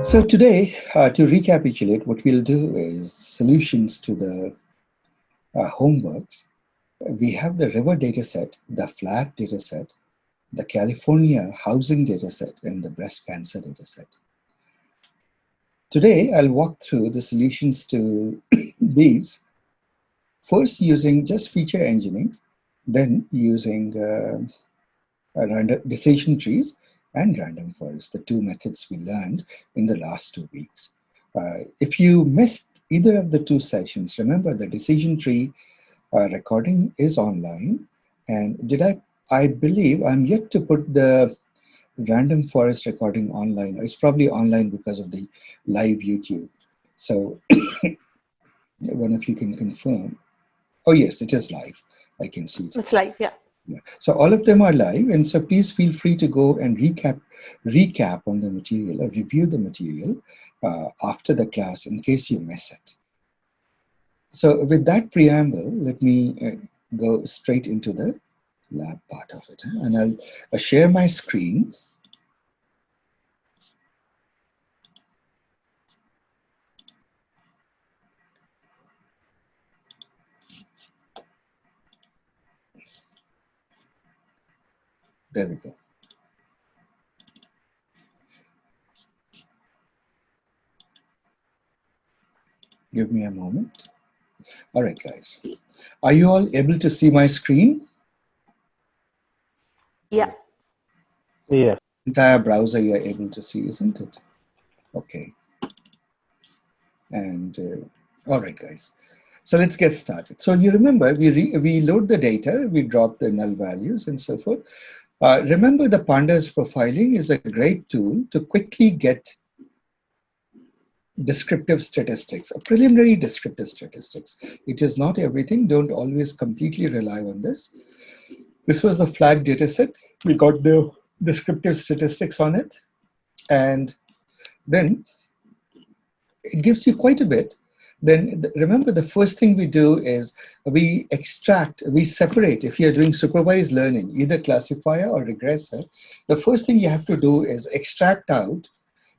So today, to recapitulate, what we'll do is solutions to the homeworks. We have the river dataset, the flag dataset, the California housing dataset, and the breast cancer dataset. Today, I'll walk through the solutions to these, first using just feature engineering, then using random decision trees and random forest, the two methods we learned in the last 2 weeks. If you missed either of the two sessions, remember the decision tree recording is online. And I believe I'm yet to put the random forest recording online. It's probably online because of the live YouTube. So one of you can confirm. Oh yes, it is live. I can see it. It's live, yeah. Yeah. So all of them are live, and so please feel free to go and recap on the material or review the material after the class in case you miss it. So with that preamble, let me go straight into the lab part of it, and I'll share my screen. There we go. Give me a moment. All right, guys. Are you all able to see my screen? Yeah. Yes. Entire browser you're able to see, isn't it? Okay. And all right, guys. So let's get started. So you remember, we load the data, we drop the null values and so forth. Remember, the Pandas profiling is a great tool to quickly get descriptive statistics, a preliminary descriptive statistics. It is not everything. Don't always completely rely on this. This was the flag dataset. We got the descriptive statistics on it. And then it gives you quite a bit. Then remember, the first thing we do is we separate. If you're doing supervised learning, either classifier or regressor, the first thing you have to do is extract out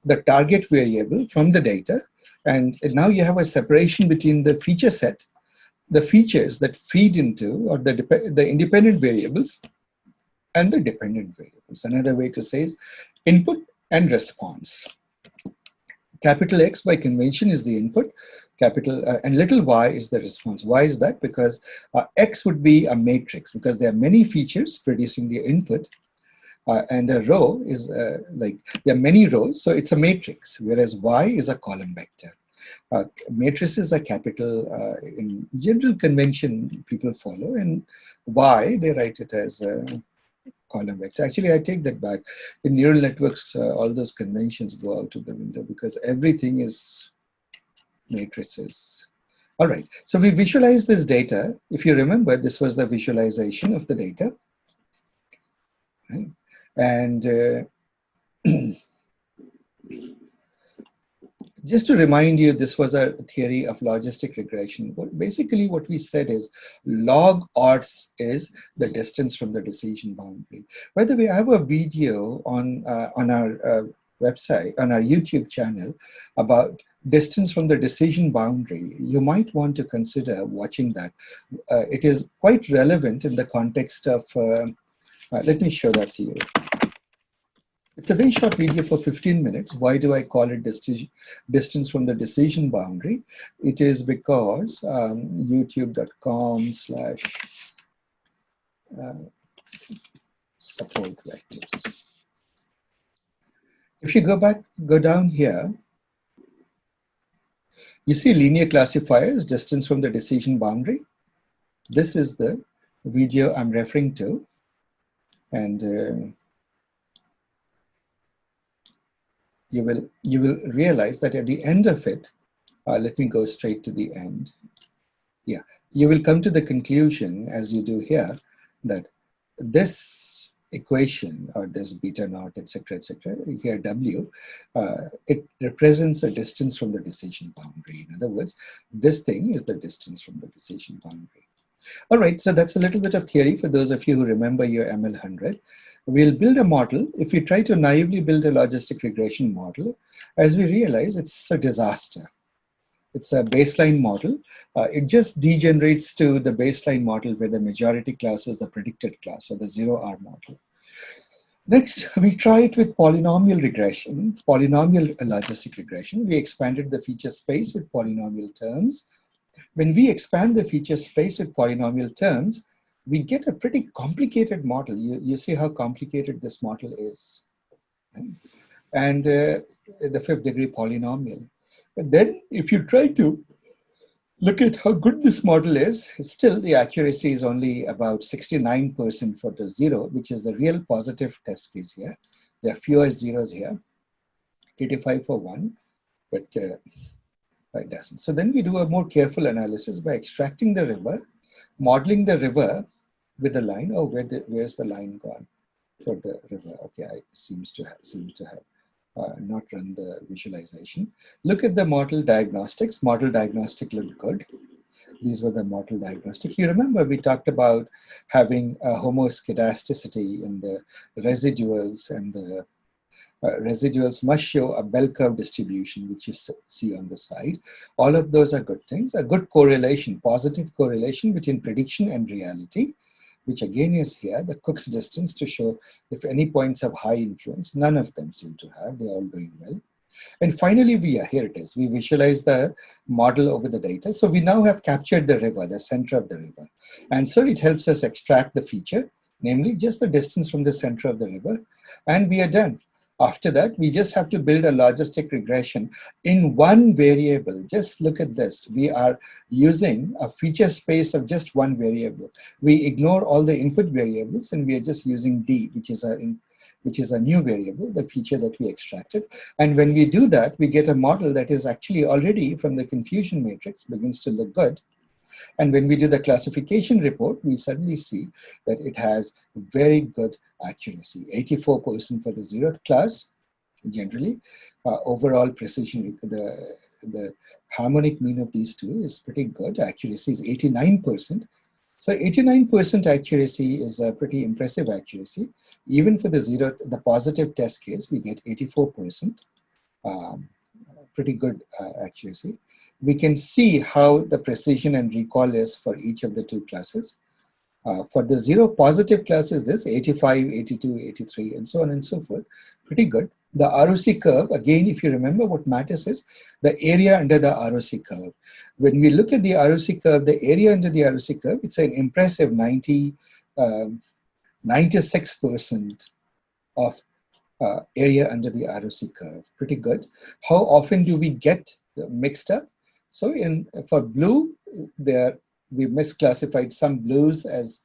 the target variable from the data. And now you have a separation between the feature set, the features that feed into, or the independent variables, and the dependent variables. Another way to say is input and response. Capital X by convention is the input, and little y is the response. Why is that? Because X would be a matrix, because there are many features producing the input, and a row is like there are many rows, so it's a matrix, whereas y is a column vector. Matrices are capital in general convention people follow, and y, they write it as a column vector. Actually, I take that back. In neural networks, all those conventions go out of the window because everything is matrices. All right, so we visualize this data. If you remember, this was the visualization of the data. Right? And just to remind you, this was a theory of logistic regression. Basically, what we said is log odds is the distance from the decision boundary. By the way, I have a video on our website, on our YouTube channel, about distance from the decision boundary. You might want to consider watching that. It is quite relevant in the context of, let me show that to you. It's a very short video for 15 minutes. Why do I call it distance from the decision boundary? It is because youtube.com/support vectors. If you go down here, you see linear classifiers, distance from the decision boundary. This is the video I'm referring to. And you will realize that at the end of it, let me go straight to the end. Yeah, you will come to the conclusion, as you do here, that this equation, or this beta naught, etc., here W, it represents a distance from the decision boundary. In other words, this thing is the distance from the decision boundary. All right, so that's a little bit of theory for those of you who remember your ML100. We'll build a model. If we try to naively build a logistic regression model, as we realize, it's a disaster. It's a baseline model. It just degenerates to the baseline model where the majority class is the predicted class, or the 0R model. Next, we try it with polynomial regression, polynomial logistic regression. We expanded the feature space with polynomial terms. When we expand the feature space with polynomial terms, we get a pretty complicated model. You see how complicated this model is. Right? And the fifth degree polynomial. But then if you try to look at how good this model is, still the accuracy is only about 69% for the 0, which is the real positive test case here. There are fewer zeros here, 85 for 1, but it doesn't. So then we do a more careful analysis by extracting the river, modeling the river with the line. Oh, where's the line gone for the river? Okay, I seems to have not run the visualization. Look at the model diagnostics. Model diagnostic looked good. These were the model diagnostic. You remember we talked about having a homoscedasticity in the residuals, and the residuals must show a bell curve distribution, which you see on the side. All of those are good things. A good correlation, positive correlation between prediction and reality, which again is here, the Cook's distance to show if any points have high influence. None of them seem to have, they're all doing well. And finally, here it is. We visualize the model over the data. So we now have captured the river, the center of the river. And so it helps us extract the feature, namely just the distance from the center of the river, and we are done. After that, we just have to build a logistic regression in one variable. Just look at this. We are using a feature space of just one variable. We ignore all the input variables, and we are just using D, which is a new variable, the feature that we extracted. And when we do that, we get a model that is actually already, from the confusion matrix, begins to look good. And when we do the classification report, we suddenly see that it has very good accuracy, 84% for the 0th class, generally. Overall precision, the harmonic mean of these two is pretty good. Accuracy is 89%. So 89% accuracy is a pretty impressive accuracy. Even for the 0th, the positive test case, we get 84%, pretty good accuracy. We can see how the precision and recall is for each of the two classes. For the 0 positive class is this, 85, 82, 83, and so on and so forth. Pretty good. The ROC curve, again, if you remember, what matters is the area under the ROC curve. When we look at the ROC curve, the area under the ROC curve, it's an impressive 96% of area under the ROC curve. Pretty good. How often do we get mixed up? So for blue, we misclassified some blues as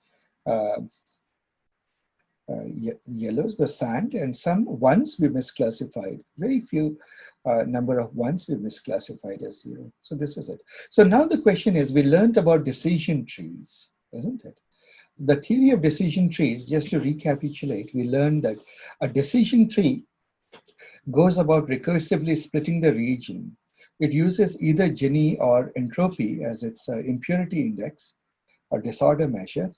yellows, the sand, and some ones we misclassified. Very few number of ones we misclassified as 0. So this is it. So now the question is, we learned about decision trees, isn't it? The theory of decision trees, just to recapitulate, we learned that a decision tree goes about recursively splitting the region. It uses either Gini or entropy as its impurity index or disorder measure.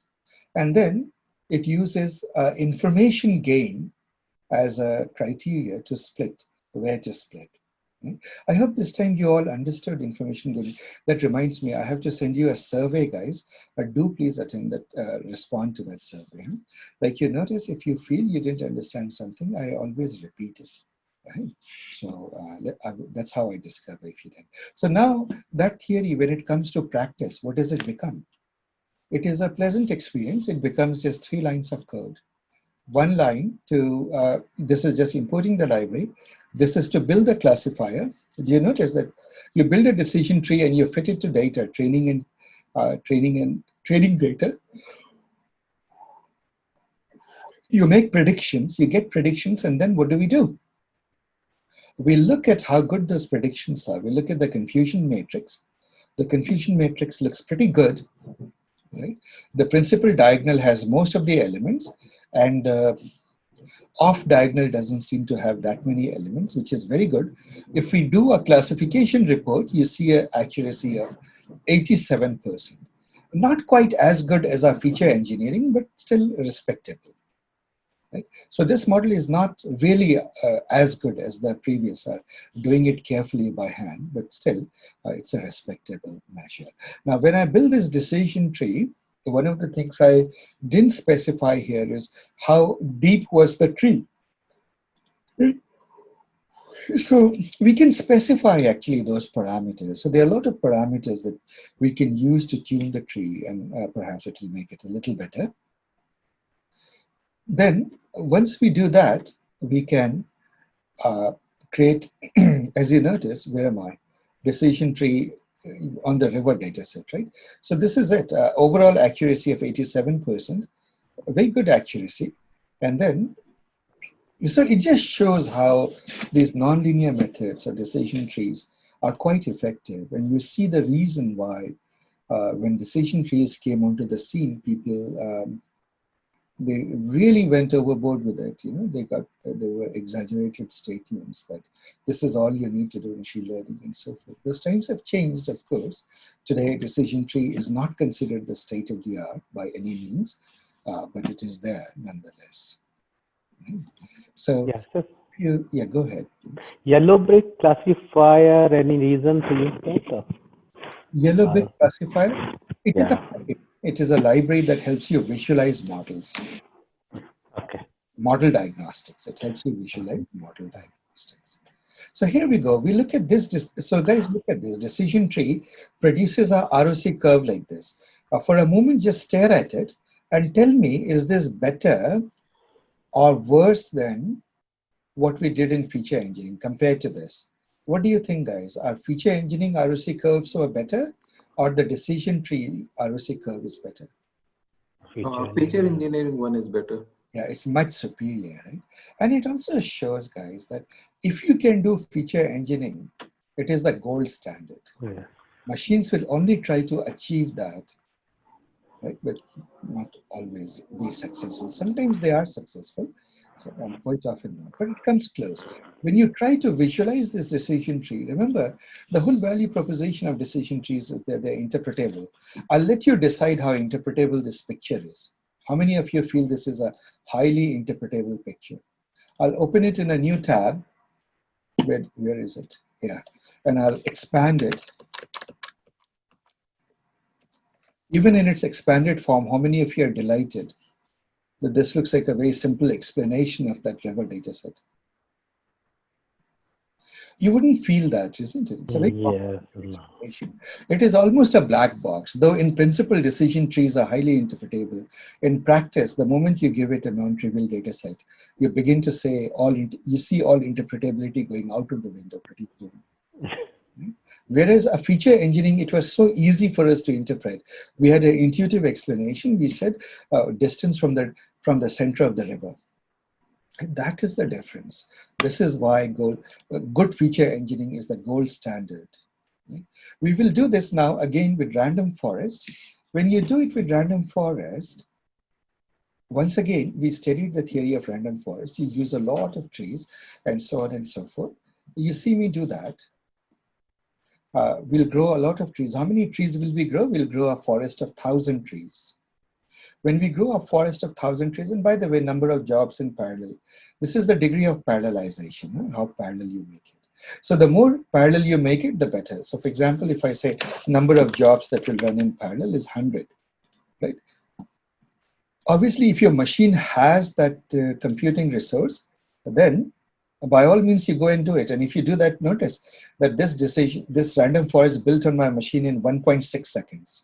And then it uses information gain as a criteria to split, where to split. Okay? I hope this time you all understood information gain. That reminds me, I have to send you a survey, guys. Do please attend that, respond to that survey. Like you notice, if you feel you didn't understand something, I always repeat it. Right? So that's how I discover if you did. So now that theory, when it comes to practice, what does it become? It is a pleasant experience. It becomes just 3 lines of code. One line to, this is just importing the library. This is to build the classifier. Do you notice that you build a decision tree and you fit it to data, training data. You make predictions, you get predictions, and then what do? We look at how good those predictions are. We look at the confusion matrix. The confusion matrix looks pretty good, right? The principal diagonal has most of the elements, and off diagonal doesn't seem to have that many elements, which is very good. If we do a classification report, you see an accuracy of 87%. Not quite as good as our feature engineering, but still respectable. Right? So this model is not really as good as the previous, doing it carefully by hand, but still it's a respectable measure. Now, when I build this decision tree, one of the things I didn't specify here is how deep was the tree. So we can specify actually those parameters. So there are a lot of parameters that we can use to tune the tree, and perhaps it will make it a little better. Then once we do that, we can create, as you notice, where am I? Decision tree on the river data set, right? So this is it. Overall accuracy of 87%, very good accuracy. And then, so it just shows how these nonlinear methods or decision trees are quite effective. And you see the reason why when decision trees came onto the scene, people they really went overboard with it. You know, they were exaggerated statements that this is all you need to do in machine learning and so forth. Those times have changed, of course. Today, decision tree is not considered the state of the art by any means, but it is there nonetheless. So, Yes, sir. yeah, go ahead. Yellow brick classifier, any reason to use that? Yellow brick classifier. Yeah. It is a library that helps you visualize models. Okay. Model diagnostics. It helps you visualize model diagnostics. So here we go. We look at this. So guys, look at this. Decision tree produces a ROC curve like this. For a moment, just stare at it and tell me, is this better or worse than what we did in feature engineering compared to this? What do you think, guys? Are feature engineering ROC curves so better, or the decision tree ROC curve is better? Feature engineering one is better. Yeah, it's much superior, right? And it also shows, guys, that if you can do feature engineering, it is the gold standard. Yeah. Machines will only try to achieve that, right? But not always be successful. Sometimes they are successful, so quite often not, but it comes close. When you try to visualize this decision tree, remember the whole value proposition of decision trees is that they're interpretable. I'll let you decide how interpretable this picture is. How many of you feel this is a highly interpretable picture? I'll open it in a new tab. Where is it? Yeah. And I'll expand it. Even in its expanded form, how many of you are delighted that this looks like a very simple explanation of that river data set? You wouldn't feel that, isn't it? It's a very complex explanation. It is almost a black box, though in principle, decision trees are highly interpretable. In practice, the moment you give it a non-trivial data set, you begin to say you see all interpretability going out of the window pretty soon. Whereas a feature engineering, it was so easy for us to interpret. We had an intuitive explanation. We said distance from the center of the river. And that is the difference. This is why good feature engineering is the gold standard. We will do this now again with random forest. When you do it with random forest, once again, we studied the theory of random forest. You use a lot of trees and so on and so forth. You see me do that. We'll grow a lot of trees. How many trees will we grow? We'll grow a forest of 1,000 trees. When we grow a forest of 1,000 trees, and by the way, number of jobs in parallel, this is the degree of parallelization, how parallel you make it. So the more parallel you make it, the better. So for example, if I say number of jobs that will run in parallel is 100, right? Obviously, if your machine has that computing resource, then by all means you go and do it. And if you do that, notice that this random forest built on my machine in 1.6 seconds.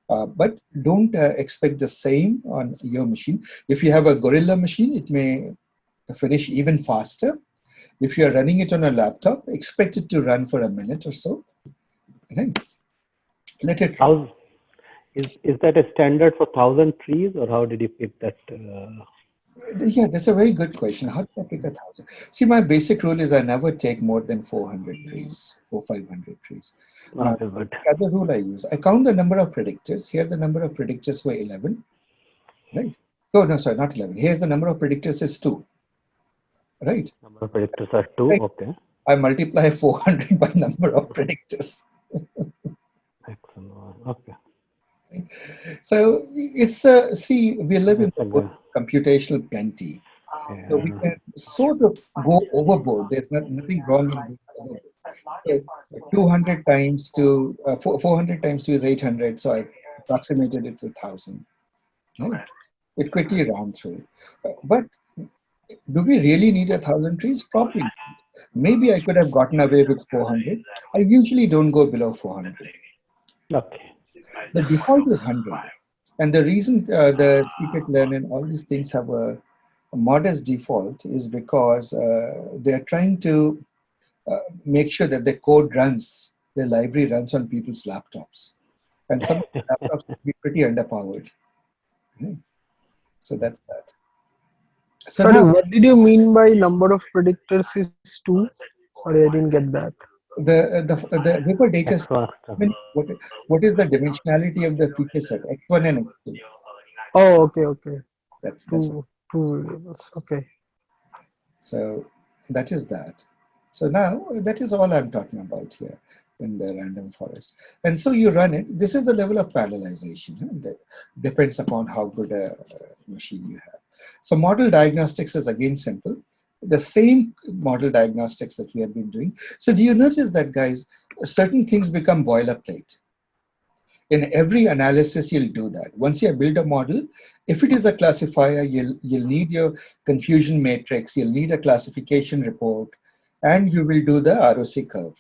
But don't expect the same on your machine. If you have a Gorilla machine, it may finish even faster. If you are running it on a laptop, expect it to run for a minute or so. Right? Let it run. Is that a standard for 1,000 trees, or how did you pick that? Yeah, that's a very good question. How did I pick 1,000? See, my basic rule is I never take more than 400 trees, 500 trees. Now, the other rule I use, I count the number of predictors. Here, the number of predictors were 11, right? Oh, no, sorry, not 11. Here, the number of predictors is 2, right? Number of predictors are 2, right. Okay. I multiply 400 by number of predictors. Excellent. Okay. So it's see, we live in the computational plenty. So we Yeah. can sort of go overboard. There's nothing wrong in going overboard. So 200 times to 400 times 2 is 800. So I approximated it to 1,000. Right? It quickly ran through. But do we really need 1,000 trees? Probably not. Maybe I could have gotten away with 400. I usually don't go below 400. Okay. The default is 100. And the reason the scikit-learn and all these things have a modest default is because they're trying to make sure that the code runs, the library runs on people's laptops. And some of the laptops can be pretty underpowered. Right? So that's that. So Sorry, now what did you mean by number of predictors is 2? Sorry, I didn't get that. the Vapor data set, X1. what is the dimensionality of the feature set? X1 and X2. Oh, okay, okay. That's Two variables. Okay. so that is that. So now that is all I'm talking about here in the random forest. And so you run it. This is the level of parallelization. That depends upon how good a machine you have. So model diagnostics is again simple. The same model diagnostics that we have been doing. So do you notice that, guys, certain things become boilerplate? In every analysis, you'll do that. Once you build a model, if it is a classifier, you'll need your confusion matrix, you'll need a classification report, and you will do the ROC curve,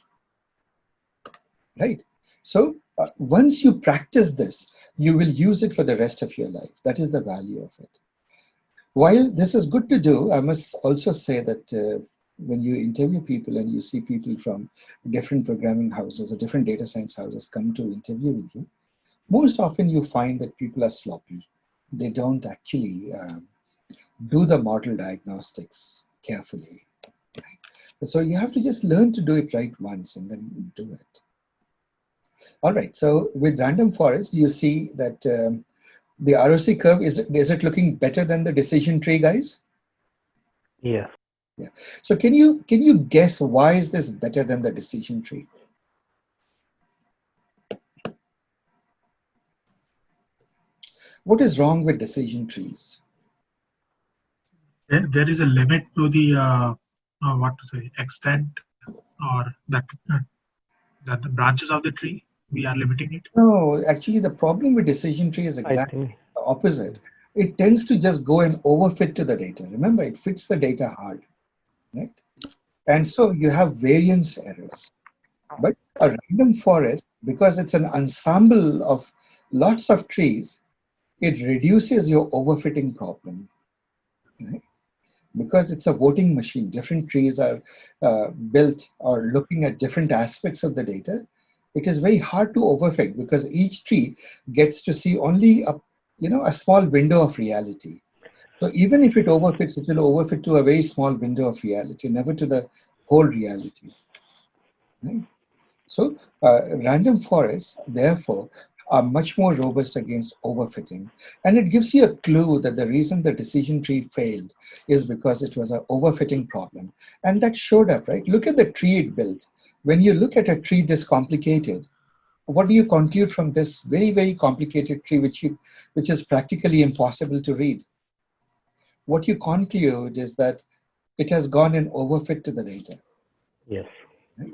right? So once you practice this, you will use it for the rest of your life. That is the value of it. While this is good to do, I must also say that when you interview people and you see people from different programming houses or different data science houses come to interview with you, most often you find that people are sloppy. They don't actually do the model diagnostics carefully. Right? So you have to just learn to do it right once and then do it. All right, so with random forest, you see that the ROC curve, is it looking better than the decision tree, guys? Yes. Yeah. So can you guess why is this better than the decision tree? What is wrong with decision trees? There is a limit to the what to say, extent or that the branches of the tree. We are limiting it. No, actually the problem with decision tree is exactly the opposite. It tends to just go and overfit to the data. Remember, it fits the data hard, right? And so you have variance errors. But a random forest, because it's an ensemble of lots of trees, it reduces your overfitting problem, right? Because it's a voting machine. Different trees are built or looking at different aspects of the data. It is very hard to overfit because each tree gets to see only a small window of reality. So even if it overfits, it will overfit to a very small window of reality, never to the whole reality. Right? So random forests, therefore, are much more robust against overfitting. And it gives you a clue that the reason the decision tree failed is because it was an overfitting problem. And that showed up, right? Look at the tree it built. When you look at a tree this complicated, what do you conclude from this very, very complicated tree, which is practically impossible to read? What you conclude is that it has gone and overfit to the data. Yes. Right?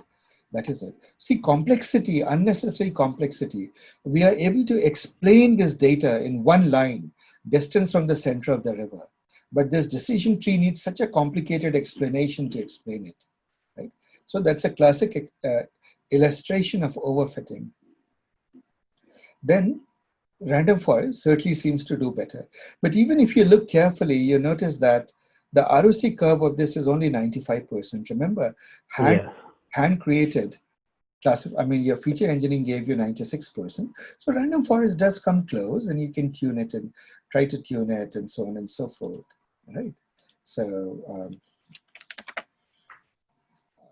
That is it. See, complexity, unnecessary complexity. We are able to explain this data in one line, distance from the center of the river. But this decision tree needs such a complicated explanation to explain it. Right? So that's a classic illustration of overfitting. Then random forest certainly seems to do better. But even if you look carefully, you notice that the ROC curve of this is only 95%. Remember, hand created. Your feature engineering gave you 96%. So random forest does come close and you can tune it and try to tune it and so on and so forth, right? So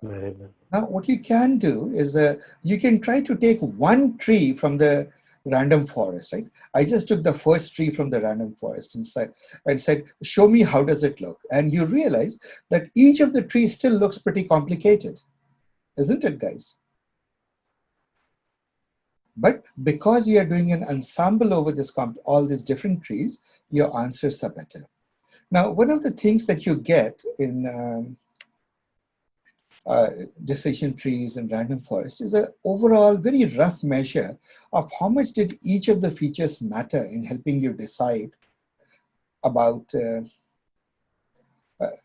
now what you can do is you can try to take one tree from the random forest, right? I just took the first tree from the random forest and said, show me how does it look? And you realize that each of the trees still looks pretty complicated, isn't it, guys? But because you are doing an ensemble over this all these different trees, your answers are better. Now, one of the things that you get in decision trees and random forest is an overall very rough measure of how much did each of the features matter in helping you decide about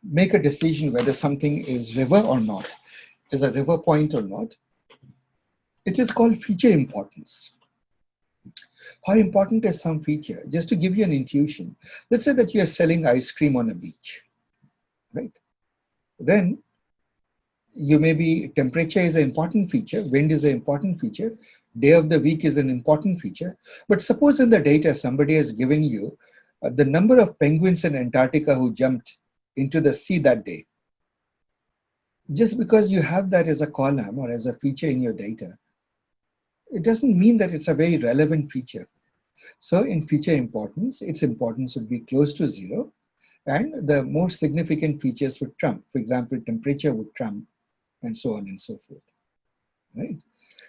make a decision whether something is river or not, is a river point or not. It is called feature importance. How important is some feature? Just to give you an intuition, let's say that you are selling ice cream on a beach, right? Then you may be, temperature is an important feature, wind is an important feature, day of the week is an important feature. But suppose in the data somebody has given you the number of penguins in Antarctica who jumped into the sea that day. Just because you have that as a column or as a feature in your data, it doesn't mean that it's a very relevant feature. So in feature importance, its importance would be close to 0, and the more significant features would trump. For example, temperature would trump, and so on and so forth, right?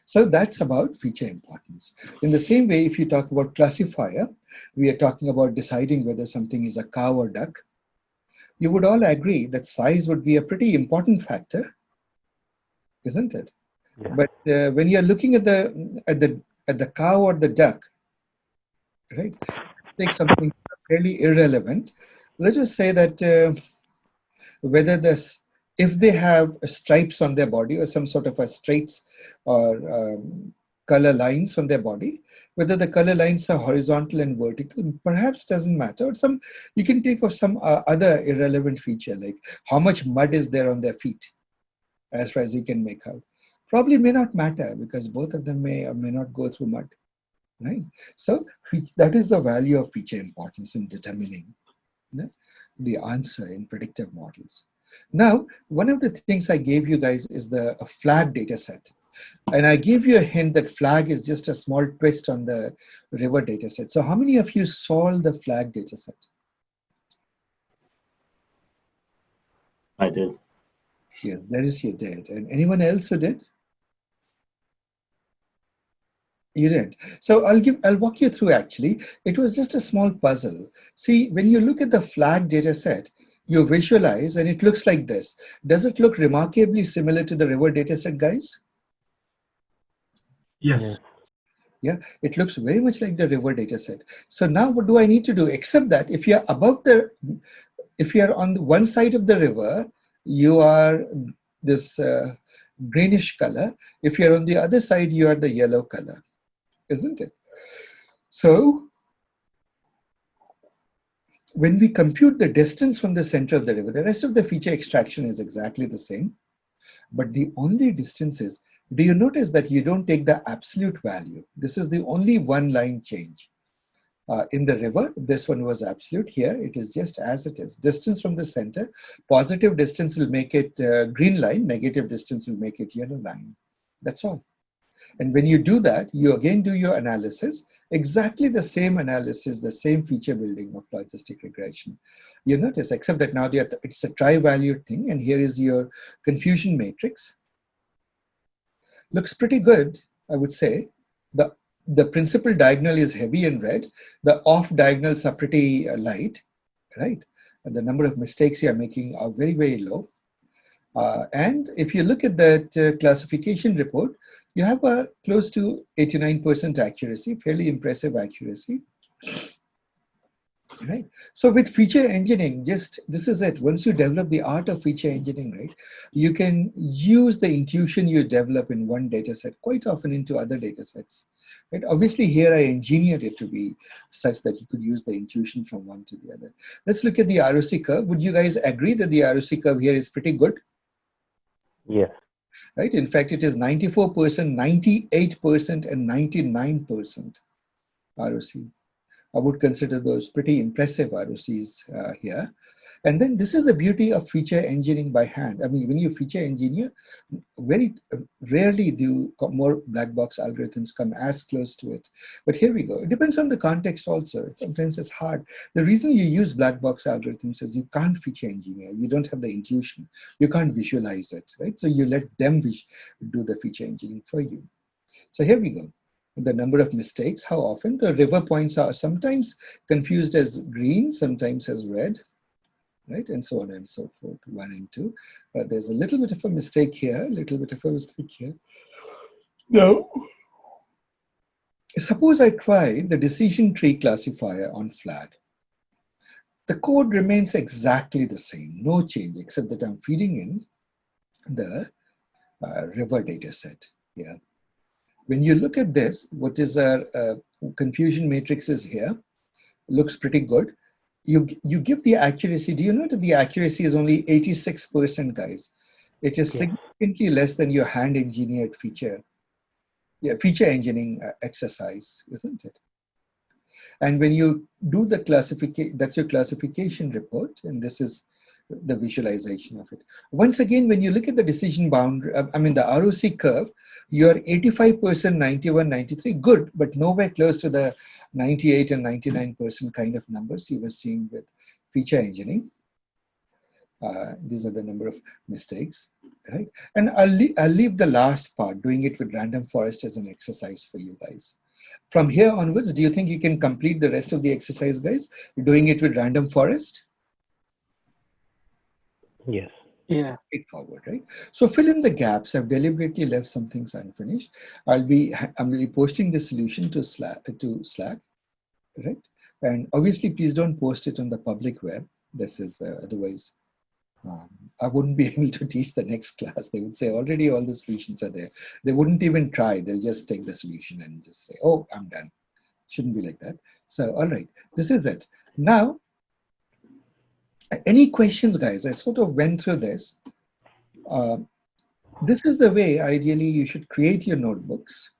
So that's about feature importance. In the same way, if you talk about classifier, we are talking about deciding whether something is a cow or duck. You would all agree that size would be a pretty important factor, isn't it? Yeah. But when you're looking at the cow or the duck, right? Take something fairly irrelevant. Let's just say that whether this, if they have stripes on their body or some sort of a straights or color lines on their body, whether the color lines are horizontal and vertical, perhaps doesn't matter. Or some, you can take of some other irrelevant feature, like how much mud is there on their feet, as far as you can make out. Probably may not matter because both of them may or may not go through mud, right? So that is the value of feature importance in determining the answer in predictive models. Now, one of the things I gave you guys is the flag data set. And I gave you a hint that flag is just a small twist on the river data set. So how many of you solved the flag data set? I did. Yeah, there is you did. And anyone else who did? You did. So I'll walk you through actually. It was just a small puzzle. See, when you look at the flag data set, you visualize and it looks like this. Does it look remarkably similar to the river data set, guys? Yes. Yeah, it looks very much like the river data set. So now what do I need to do? Except that if you're above the, if you're on the one side of the river, you are this greenish color. If you're on the other side, you are the yellow color, isn't it? So when we compute the distance from the center of the river, the rest of the feature extraction is exactly the same. But the only distance is, do you notice that you don't take the absolute value? This is the only one line change. In the river, this one was absolute. Here, it is just as it is. Distance from the center, positive distance will make it green line, negative distance will make it yellow line. That's all. And when you do that, you again do your analysis, exactly the same analysis, the same feature building of logistic regression. You notice, except that now it's a tri-valued thing, and here is your confusion matrix. Looks pretty good, I would say. The principal diagonal is heavy in red. The off diagonals are pretty light, right? And the number of mistakes you are making are very, very low. And if you look at that classification report, you have a close to 89% accuracy, fairly impressive accuracy. Right. So with feature engineering, just this is it. Once you develop the art of feature engineering, right, you can use the intuition you develop in one data set quite often into other data sets. Right? Obviously, here I engineered it to be such that you could use the intuition from one to the other. Let's look at the ROC curve. Would you guys agree that the ROC curve here is pretty good? Yes. Right. In fact, it is 94%, 98%, and 99% ROC. I would consider those pretty impressive ROCs here. And then this is the beauty of feature engineering by hand. I mean, when you feature engineer, very rarely do more black box algorithms come as close to it. But here we go. It depends on the context also. Sometimes it's hard. The reason you use black box algorithms is you can't feature engineer. You don't have the intuition. You can't visualize it, right? So you let them do the feature engineering for you. So here we go. The number of mistakes, how often the river points are sometimes confused as green, sometimes as red. right? And so on and so forth, 1 and 2. But there's a little bit of a mistake here, a little bit of a mistake here. Now, suppose I try the decision tree classifier on flag. The code remains exactly the same, no change, except that I'm feeding in the river data set here. When you look at this, what is our confusion matrix is here, looks pretty good. You give the accuracy. Do you know that the accuracy is only 86%, guys? It is significantly less than your hand engineered feature engineering exercise, isn't it? And when you do the classification, that's your classification report, and this is the visualization of it. Once again, when you look at the decision boundary, the ROC curve, you're 85%, 91, 93, good, but nowhere close to the 98 and 99% kind of numbers you were seeing with feature engineering. These are the number of mistakes, right? And I'll leave the last part, doing it with random forest, as an exercise for you guys. From here onwards, do you think you can complete the rest of the exercise, guys? Doing it with random forest? Yes. Yeah. Straightforward, right? So fill in the gaps. I've deliberately left some things unfinished. I'm posting the solution to Slack, right? And obviously, please don't post it on the public web. This is otherwise, I wouldn't be able to teach the next class. They would say already all the solutions are there. They wouldn't even try. They'll just take the solution and just say, oh, I'm done. Shouldn't be like that. So, all right, this is it. Now, any questions, guys? I sort of went through this. This is the way, ideally, you should create your notebooks.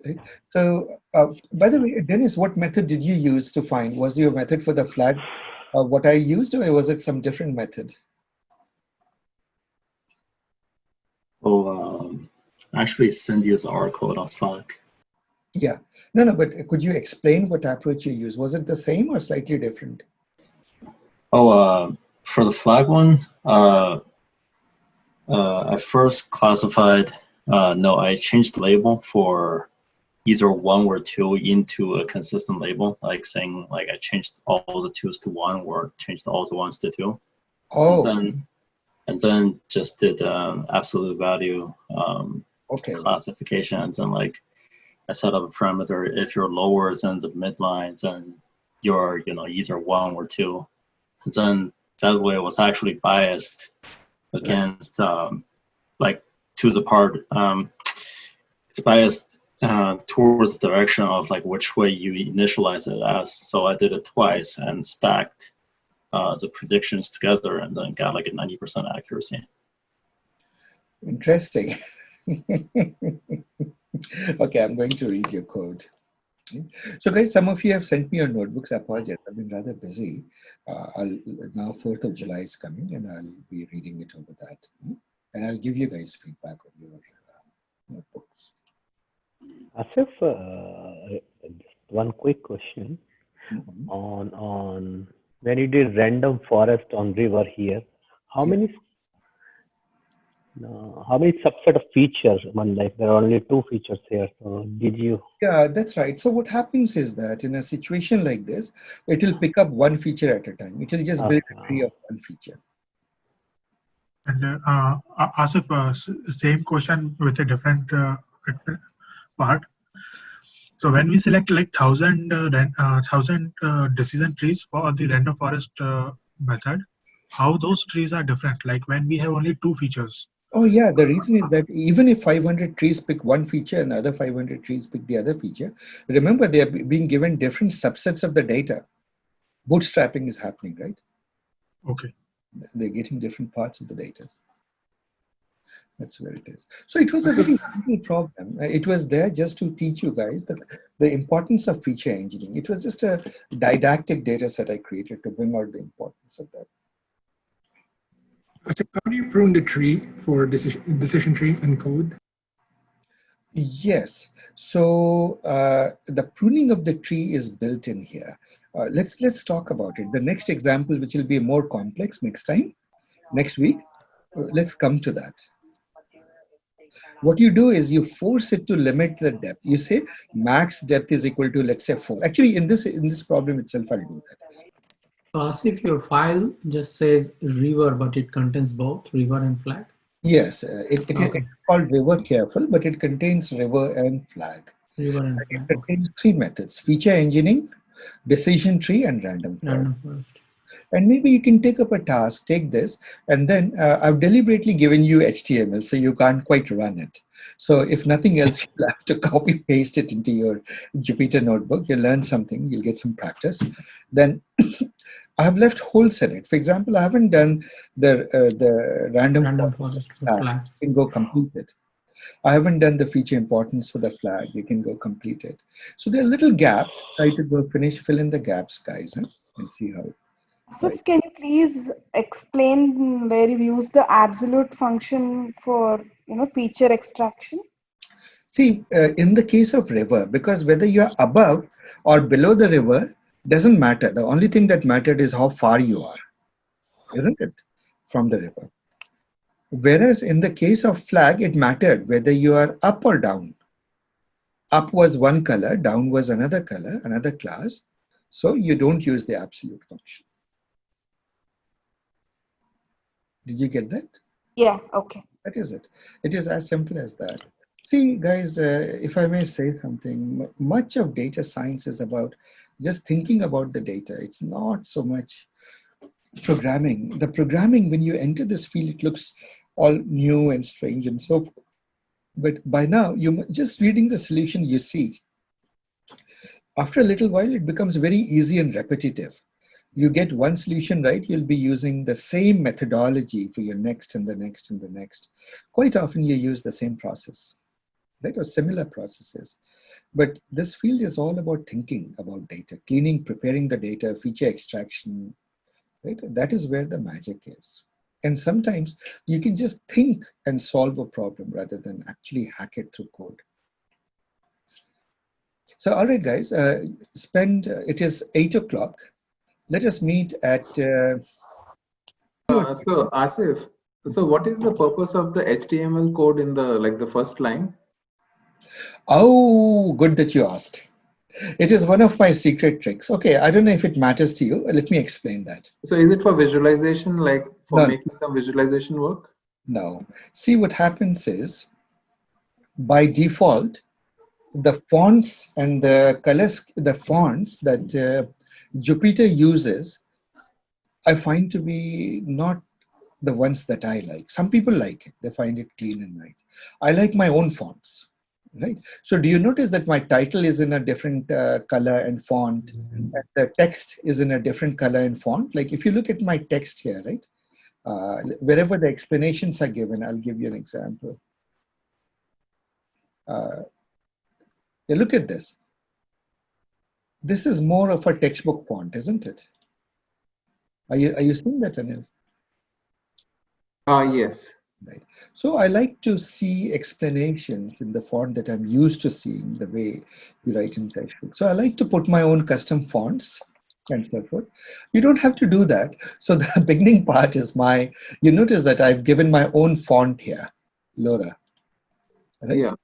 Right? So, by the way, Dennis, what method did you use to find? Was your method for the flag what I used, or was it some different method? Oh, actually send you the R code on Slack. Yeah. No, but could you explain what approach you used? Was it the same or slightly different? Oh, for the flag one, I first classified, no, I changed the label for either 1 or 2 into a consistent label, like saying, like I changed all the 2s to 1 or changed all the 1s to 2. Oh. And then just did absolute value classification. And then like I set up a parameter if you're lower than the midlines and you're either 1 or 2. And then that way it was actually biased against like to the part it's biased towards the direction of like which way you initialize it as. So I did it twice and stacked the predictions together and then got like a 90% accuracy. Interesting. Okay, I'm going to read your code. So guys, some of you have sent me your notebooks. I apologize, I've been rather busy. Now 4th of July is coming and I'll be reading it over that. And I'll give you guys feedback on your notebooks. Asif, one quick question on when you did random forest on river here, how many subset of features? Like there are only 2 features here. So did you? Yeah, that's right. So what happens is that in a situation like this, it will pick up 1 feature at a time. It will just build a tree of 1 feature. And Asif, same question with a different part. So when we select like 1,000 decision trees for the random forest method, how those trees are different? Like when we have only 2 features. Oh yeah, the reason is that even if 500 trees pick 1 feature and other 500 trees pick the other feature, remember they are being given different subsets of the data. Bootstrapping is happening, right? Okay. They're getting different parts of the data. That's where it is. So it was a very simple problem. It was there just to teach you guys the importance of feature engineering. It was just a didactic data set I created to bring out the importance of that. So how do you prune the tree for decision tree and code? Yes. So the pruning of the tree is built in here. Let's talk about it. The next example, which will be more complex next week, let's come to that. What you do is you force it to limit the depth. You say max depth is equal to, let's say, 4. Actually, in this problem itself, I'll do that. If your file just says river, but it contains both river and flag. Yes, it's Okay. called river careful, but it contains river and flag. River and It flag. Okay. contains three methods: feature engineering, decision tree, and random forest. Random forest. And maybe you can take up a task, take this, and then I've deliberately given you HTML, so you can't quite run it. So if nothing else, you'll have to copy paste it into your Jupyter notebook. You'll learn something, you'll get some practice. Then I have left holes in it. For example, I haven't done the random forest for flag. flag. You can go complete it. I haven't done the feature importance for the flag. You can go complete it. So there are little gaps. Try to go fill in the gaps, guys, and see how. Asif, can you please explain where you use the absolute function for feature extraction? See, in the case of river, because whether you're above or below the river doesn't matter. The only thing that mattered is how far you are, isn't it, from the river? Whereas in the case of flag, it mattered whether you are up or down. Up was one color, down was another color, another class. So you don't use the absolute function. Did you get that? Yeah, okay. That is it. It is as simple as that. See, guys, if I may say something, much of data science is about just thinking about the data. It's not so much programming. The programming, when you enter this field, it looks all new and strange and so forth. But by now, you just reading the solution you see. After a little while, it becomes very easy and repetitive. You get one solution right, you'll be using the same methodology for your next and the next and the next. Quite often you use the same process, right, or similar processes. But this field is all about thinking about data, cleaning, preparing the data, feature extraction, right? That is where the magic is. And sometimes you can just think and solve a problem rather than actually hack it through code. So, all right, guys, it is 8 o'clock. Let us meet at. So Asif, so what is the purpose of the HTML code in the first line? Oh, good that you asked. It is one of my secret tricks. Okay, I don't know if it matters to you. Let me explain that. So is it for visualization, like for making some visualization work? No. See, what happens is, by default, the fonts and the colors, the fonts that Jupyter uses, I find to be not the ones that I like. Some people like it. They find it clean and nice. I like my own fonts, right? So do you notice that my title is in a different color and font, and the text is in a different color and font? Like if you look at my text here, right? Wherever the explanations are given, I'll give you an example. Yeah, look at this. This is more of a textbook font, isn't it? Are you seeing that, Anil? Yes. Right. So I like to see explanations in the font that I'm used to seeing, the way you write in textbook. So I like to put my own custom fonts and so forth. You don't have to do that. So the beginning part is you notice that I've given my own font here, Laura. Right? Yeah.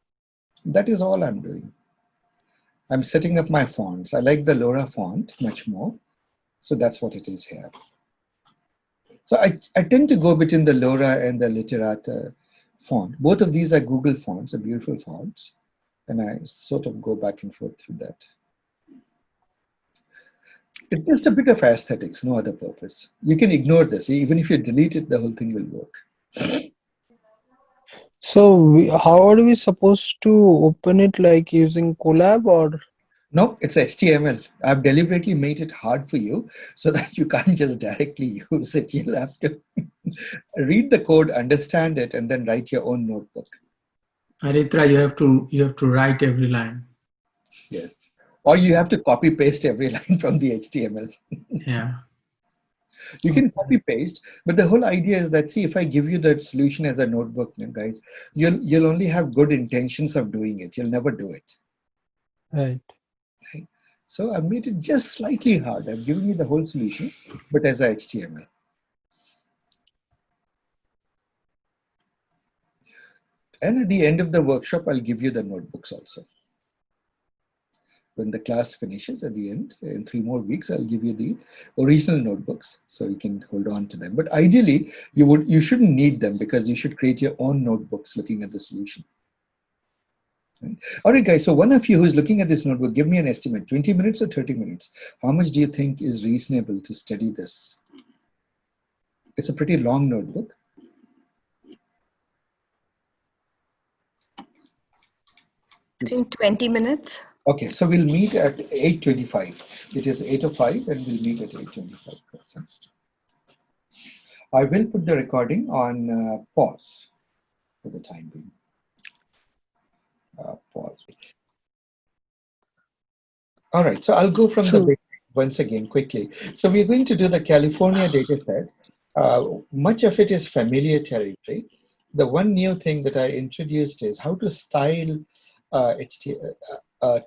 That is all I'm doing. I'm setting up my fonts. I like the LoRa font much more. So that's what it is here. So I tend to go between the LoRa and the Literata font. Both of these are Google fonts, are beautiful fonts. And I sort of go back and forth through that. It's just a bit of aesthetics, no other purpose. You can ignore this. Even if you delete it, the whole thing will work. So how are we supposed to open it, like using Colab or? No, it's HTML. I've deliberately made it hard for you so that you can't just directly use it. You'll have to read the code, understand it, and then write your own notebook. Aritra, you have to write every line. Yes. Or you have to copy paste every line from the HTML. Yeah. You can copy paste, but the whole idea is that, see, if I give you that solution as a notebook, guys, you'll only have good intentions of doing it. You'll never do it. Right. Right? So I've made it just slightly hard. I've given you the whole solution, but as a HTML. And at the end of the workshop, I'll give you the notebooks also. when the class finishes at the end, in 3 more weeks, I'll give you the original notebooks so you can hold on to them. But ideally, you shouldn't need them because you should create your own notebooks looking at the solution. Right? All right, guys, so one of you who is looking at this notebook, give me an estimate, 20 minutes or 30 minutes. How much do you think is reasonable to study this? It's a pretty long notebook. I think 20 minutes. Okay, so we'll meet at 8:25. It is 8:05 and we'll meet at 8:25. I will put the recording on pause for the time being. Pause. All right, so I'll go from the beginning once again quickly. So we're going to do the California data set. Much of it is familiar territory. The one new thing that I introduced is how to style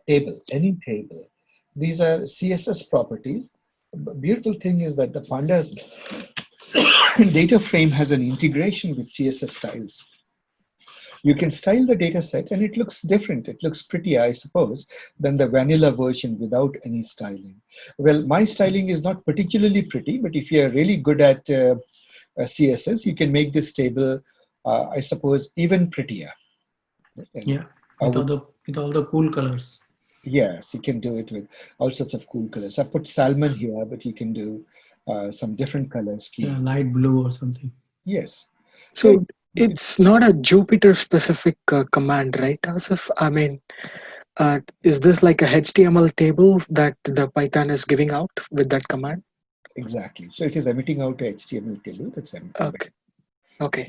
table, any table. These are CSS properties. The beautiful thing is that the Pandas data frame has an integration with CSS styles. You can style the data set and it looks different. It looks prettier, I suppose, than the vanilla version without any styling. Well, my styling is not particularly pretty, but if you're really good at CSS, you can make this table, I suppose, even prettier. Yeah, with all the cool colors. Yes, you can do it with all sorts of cool colors. I put salmon here, but you can do some different color schemes. Yeah, light blue or something. Yes. So it's not a Jupyter specific command, right, Asif? I mean, is this like a HTML table that the Python is giving out with that command? Exactly. So it is emitting out a HTML table that's emitting. Okay. Okay.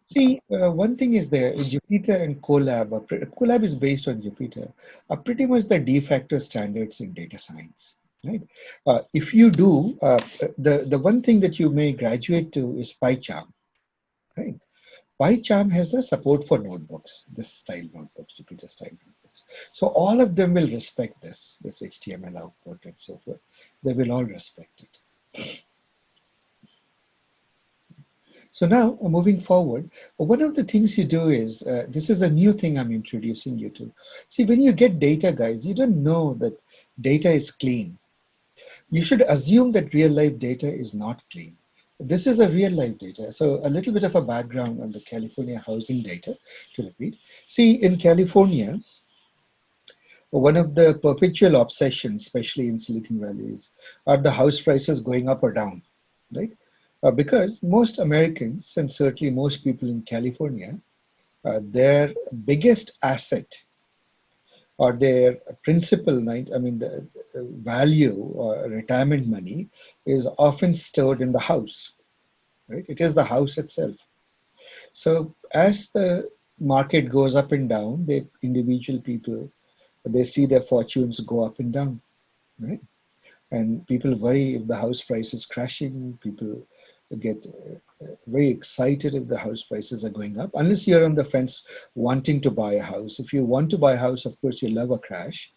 See, one thing is there, Jupyter and Colab, Colab is based on Jupyter, are pretty much the de facto standards in data science, right? If you do, the one thing that you may graduate to is PyCharm, right? PyCharm has the support for notebooks, this style notebooks, Jupyter style notebooks. So all of them will respect this HTML output and so forth. They will all respect it. So now, moving forward, one of the things you do is, this is a new thing I'm introducing you to. See, when you get data, guys, you don't know that data is clean. You should assume that real-life data is not clean. This is a real-life data. So a little bit of a background on the California housing data to repeat. See, in California, one of the perpetual obsessions, especially in Silicon Valley, are the house prices going up or down, right? Because most Americans, and certainly most people in California, their biggest asset or their principal, the value or retirement money is often stored in the house, right? It is the house itself. So as the market goes up and down, the individual people, they see their fortunes go up and down, right? And people worry if the house price is crashing. People get very excited if the house prices are going up, unless you're on the fence wanting to buy a house. If you want to buy a house, of course, you love a crash.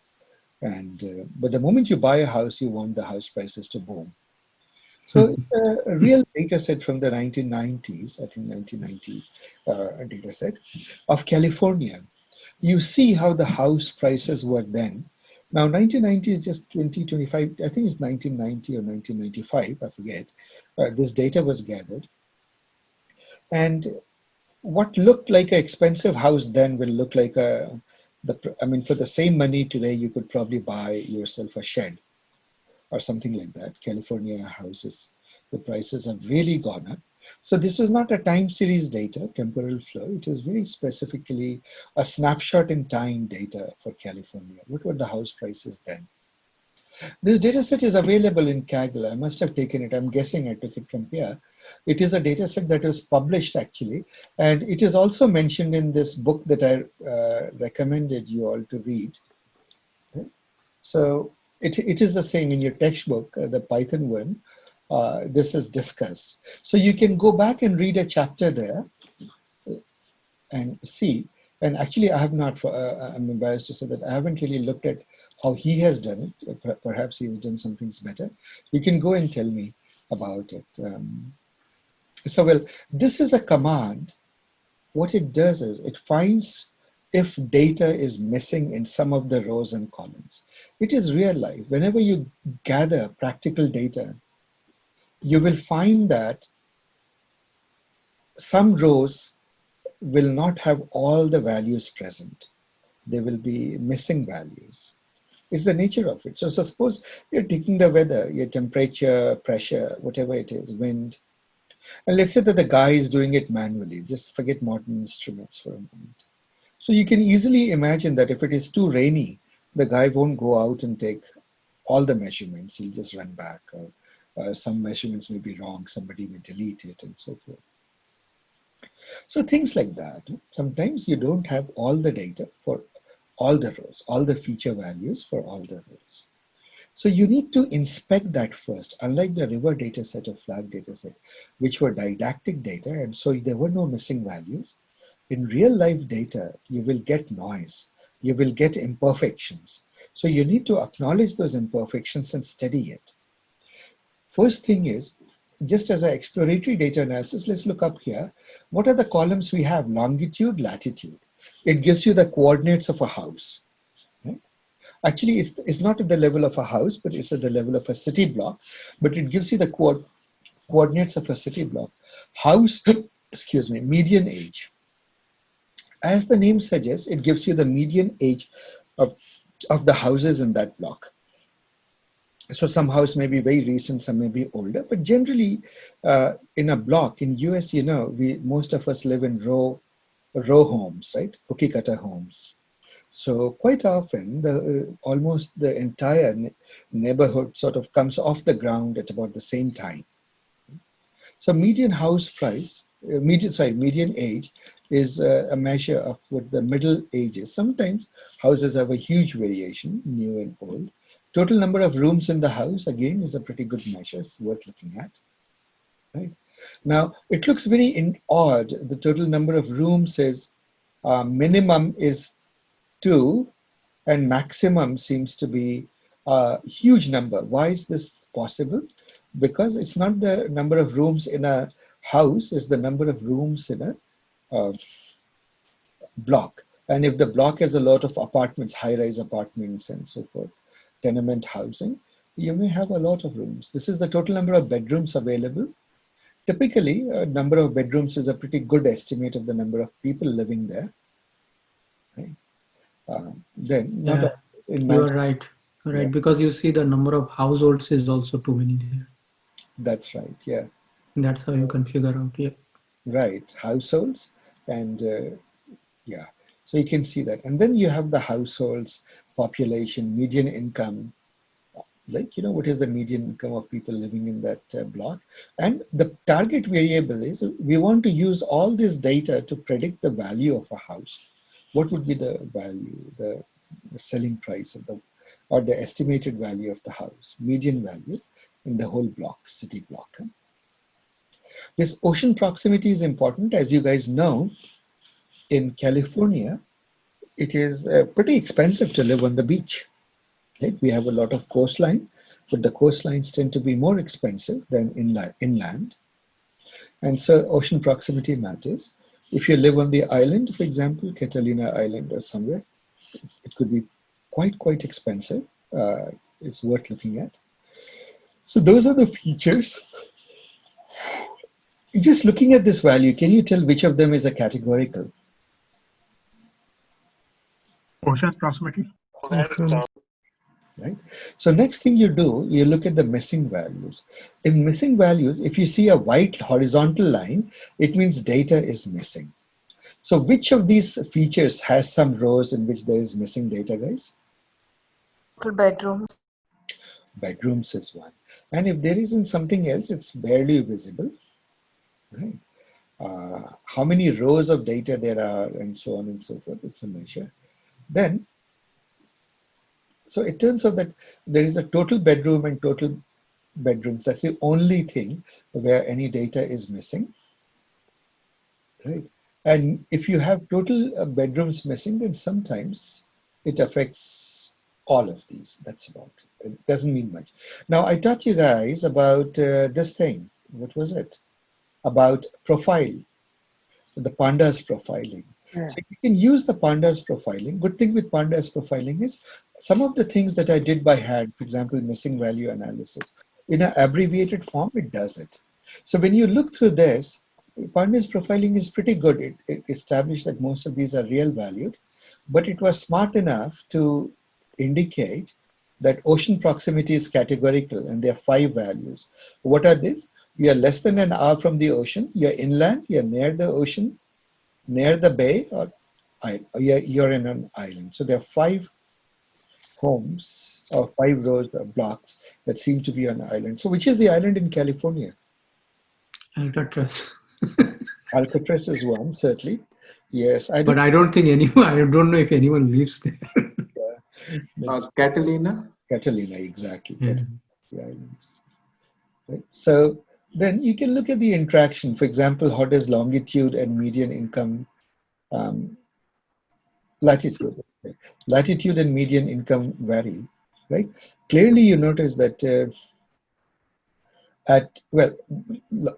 But the moment you buy a house, you want the house prices to boom. So it's a real data set from the 1990s, I think 1990 data set of California. You see how the house prices were then. Now, 1990 is just 2025, I think it's 1990 or 1995, I forget. This data was gathered. And what looked like an expensive house then will look like for the same money today, you could probably buy yourself a shed or something like that. California houses, the prices have really gone up. So this is not a time series data, temporal flow. It is very specifically a snapshot in time data for California. What were the house prices then? This data set is available in Kaggle. I must have taken it. I'm guessing I took it from here. It is a data set that was published actually. And it is also mentioned in this book that I recommended you all to read. Okay. So it is the same in your textbook, the Python one. This is discussed. So you can go back and read a chapter there and see. And actually, I have not, I'm embarrassed to say that I haven't really looked at how he has done it. Perhaps he has done some things better. You can go and tell me about it. So, well, this is a command. What it does is it finds if data is missing in some of the rows and columns. It is real life. Whenever you gather practical data, you will find that some rows will not have all the values present. There will be missing values. It's the nature of it. So suppose you're taking the weather, your temperature, pressure, whatever it is, wind, and let's say that the guy is doing it manually. Just forget modern instruments for a moment. So you can easily imagine that if it is too rainy, the guy won't go out and take all the measurements. He'll just run back, or some measurements may be wrong. Somebody may delete it and so forth. So things like that. Sometimes you don't have all the data for all the rows, all the feature values for all the rows. So you need to inspect that first. Unlike the river data set or flag data set, which were didactic data, and so there were no missing values. In real life data, you will get noise. You will get imperfections. So you need to acknowledge those imperfections and study it. First thing is, just as an exploratory data analysis, let's look up here. What are the columns we have? Longitude, latitude. It gives you the coordinates of a house. Right? Actually, it's not at the level of a house, but it's at the level of a city block. But it gives you the coordinates of a city block. House, excuse me, median age. As the name suggests, it gives you the median age of the houses in that block. So some house may be very recent, some may be older, but generally in a block in US, you know, most of us live in row homes, right? Cookie cutter homes. So quite often, almost the entire neighborhood sort of comes off the ground at about the same time. So median house price, median age is a measure of what the middle age is. Sometimes houses have a huge variation, new and old. Total number of rooms in the house, again, is a pretty good measure. It's worth looking at. Right? Now, it looks very odd. The total number of rooms is minimum is 2 and maximum seems to be a huge number. Why is this possible? Because it's not the number of rooms in a house, it's the number of rooms in a block. And if the block has a lot of apartments, high-rise apartments and so forth, tenement housing, you may have a lot of rooms. This is the total number of bedrooms available. Typically, a number of bedrooms is a pretty good estimate of the number of people living there. Okay. You are right. Right, yeah. Because you see the number of households is also too many there. That's right, yeah. That's how you can figure out, yeah. Right, households and yeah. So you can see that. And then you have the households, population, median income, like, you know, what is the median income of people living in that block? And the target variable is we want to use all this data to predict the value of a house. What would be the value, the selling price of the, or the estimated value of the house, median value in the whole block, city block. This ocean proximity is important. As you guys know, in California, it is pretty expensive to live on the beach. Right? We have a lot of coastline, but the coastlines tend to be more expensive than inland. And so ocean proximity matters. If you live on the island, for example, Catalina Island or somewhere, it could be quite expensive. It's worth looking at. So those are the features. Just looking at this value, can you tell which of them is a categorical? Ocean proximity. Right? So next thing you do, you look at the missing values. In missing values, if you see a white horizontal line, it means data is missing. So which of these features has some rows in which there is missing data, guys? Bedrooms. Bedrooms is one. And if there isn't something else, it's barely visible. Right? How many rows of data there are and so on and so forth, it's a measure. Then, so it turns out that there is a total bedroom and total bedrooms. That's the only thing where any data is missing. Right? And if you have total bedrooms missing, then sometimes it affects all of these. That's about it. It doesn't mean much. Now, I taught you guys about this thing. What was it? About profile, the Pandas profiling. So you can use the Pandas profiling. Good thing with Pandas profiling is some of the things that I did by hand, for example, missing value analysis, in an abbreviated form, it does it. So when you look through this, Pandas profiling is pretty good. It established that most of these are real valued, but it was smart enough to indicate that ocean proximity is categorical and there are 5 values. What are these? You are less than an hour from the ocean, you're inland, you're near the ocean, near the bay, or you're in an island. So there are 5 homes or 5 rows of blocks that seem to be on an island. So which is the island in California? Alcatraz. Alcatraz is one, certainly. Yes, But I don't think anyone, I don't know if anyone lives there. Catalina? Catalina, exactly. Yeah. The islands. Right? So then you can look at the interaction. For example, how does longitude and median income, latitude and median income vary, right? Clearly you notice that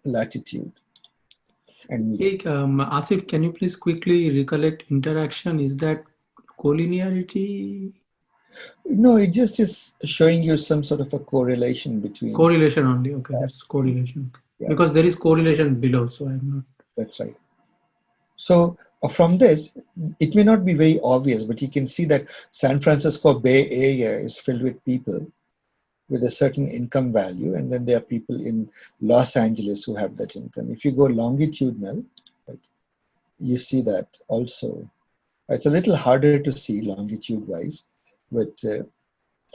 latitude and median. Hey, Asif, can you please quickly recollect interaction? Is that collinearity? No, it just is showing you some sort of a correlation between. Correlation only. Okay, that's correlation. Yeah. Because there is correlation below, so I'm not. That's right. So from this, it may not be very obvious, but you can see that San Francisco Bay Area is filled with people with a certain income value, and then there are people in Los Angeles who have that income. If you go longitudinal, right, you see that also. It's a little harder to see longitude-wise, but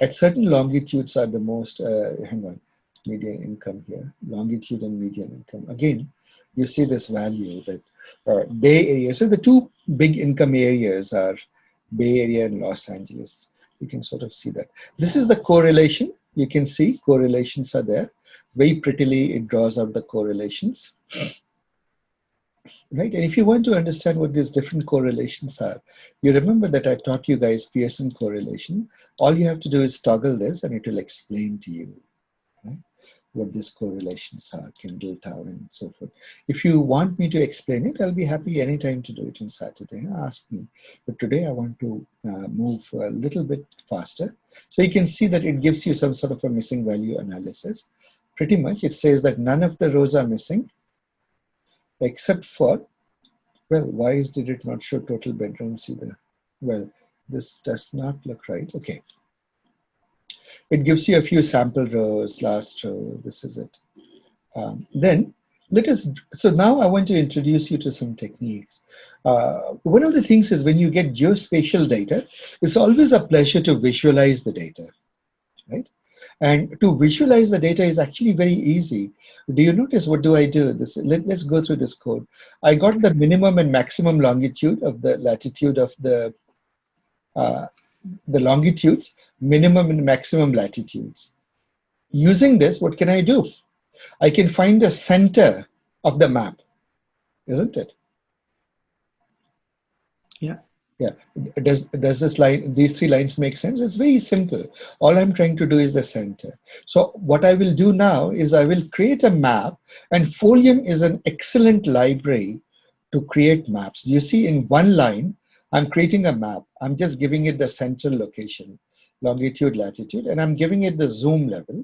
at certain longitudes are the most, median income here, longitude and median income. Again, you see this value that Bay Area, so the 2 big income areas are Bay Area and Los Angeles. You can sort of see that. This is the correlation. You can see correlations are there. Very prettily, it draws out the correlations. Right, and if you want to understand what these different correlations are, you remember that I taught you guys Pearson correlation. All you have to do is toggle this and it will explain to you, right, what these correlations are, Kendall Tower and so forth. If you want me to explain it, I'll be happy anytime to do it on Saturday. Ask me. But today I want to move a little bit faster. So you can see that it gives you some sort of a missing value analysis. Pretty much it says that none of the rows are missing, except for, well, why did it not show total bedrooms either? Well, this does not look right. Okay. It gives you a few sample rows, last row, this is it. Then let us, so now I want to introduce you to some techniques. One of the things is when you get geospatial data, it's always a pleasure to visualize the data, right? And to visualize the data is actually very easy. Do you notice what do I do? Let's go through this code. I got the minimum and maximum longitude of the latitude of the longitudes, minimum and maximum latitudes. Using this, what can I do? I can find the center of the map, isn't it? Yeah. Yeah. Does this line, these 3 lines make sense? It's very simple. All I'm trying to do is the center. So what I will do now is I will create a map, and Folium is an excellent library to create maps. You see in one line, I'm creating a map. I'm just giving it the central location, longitude, latitude, and I'm giving it the zoom level.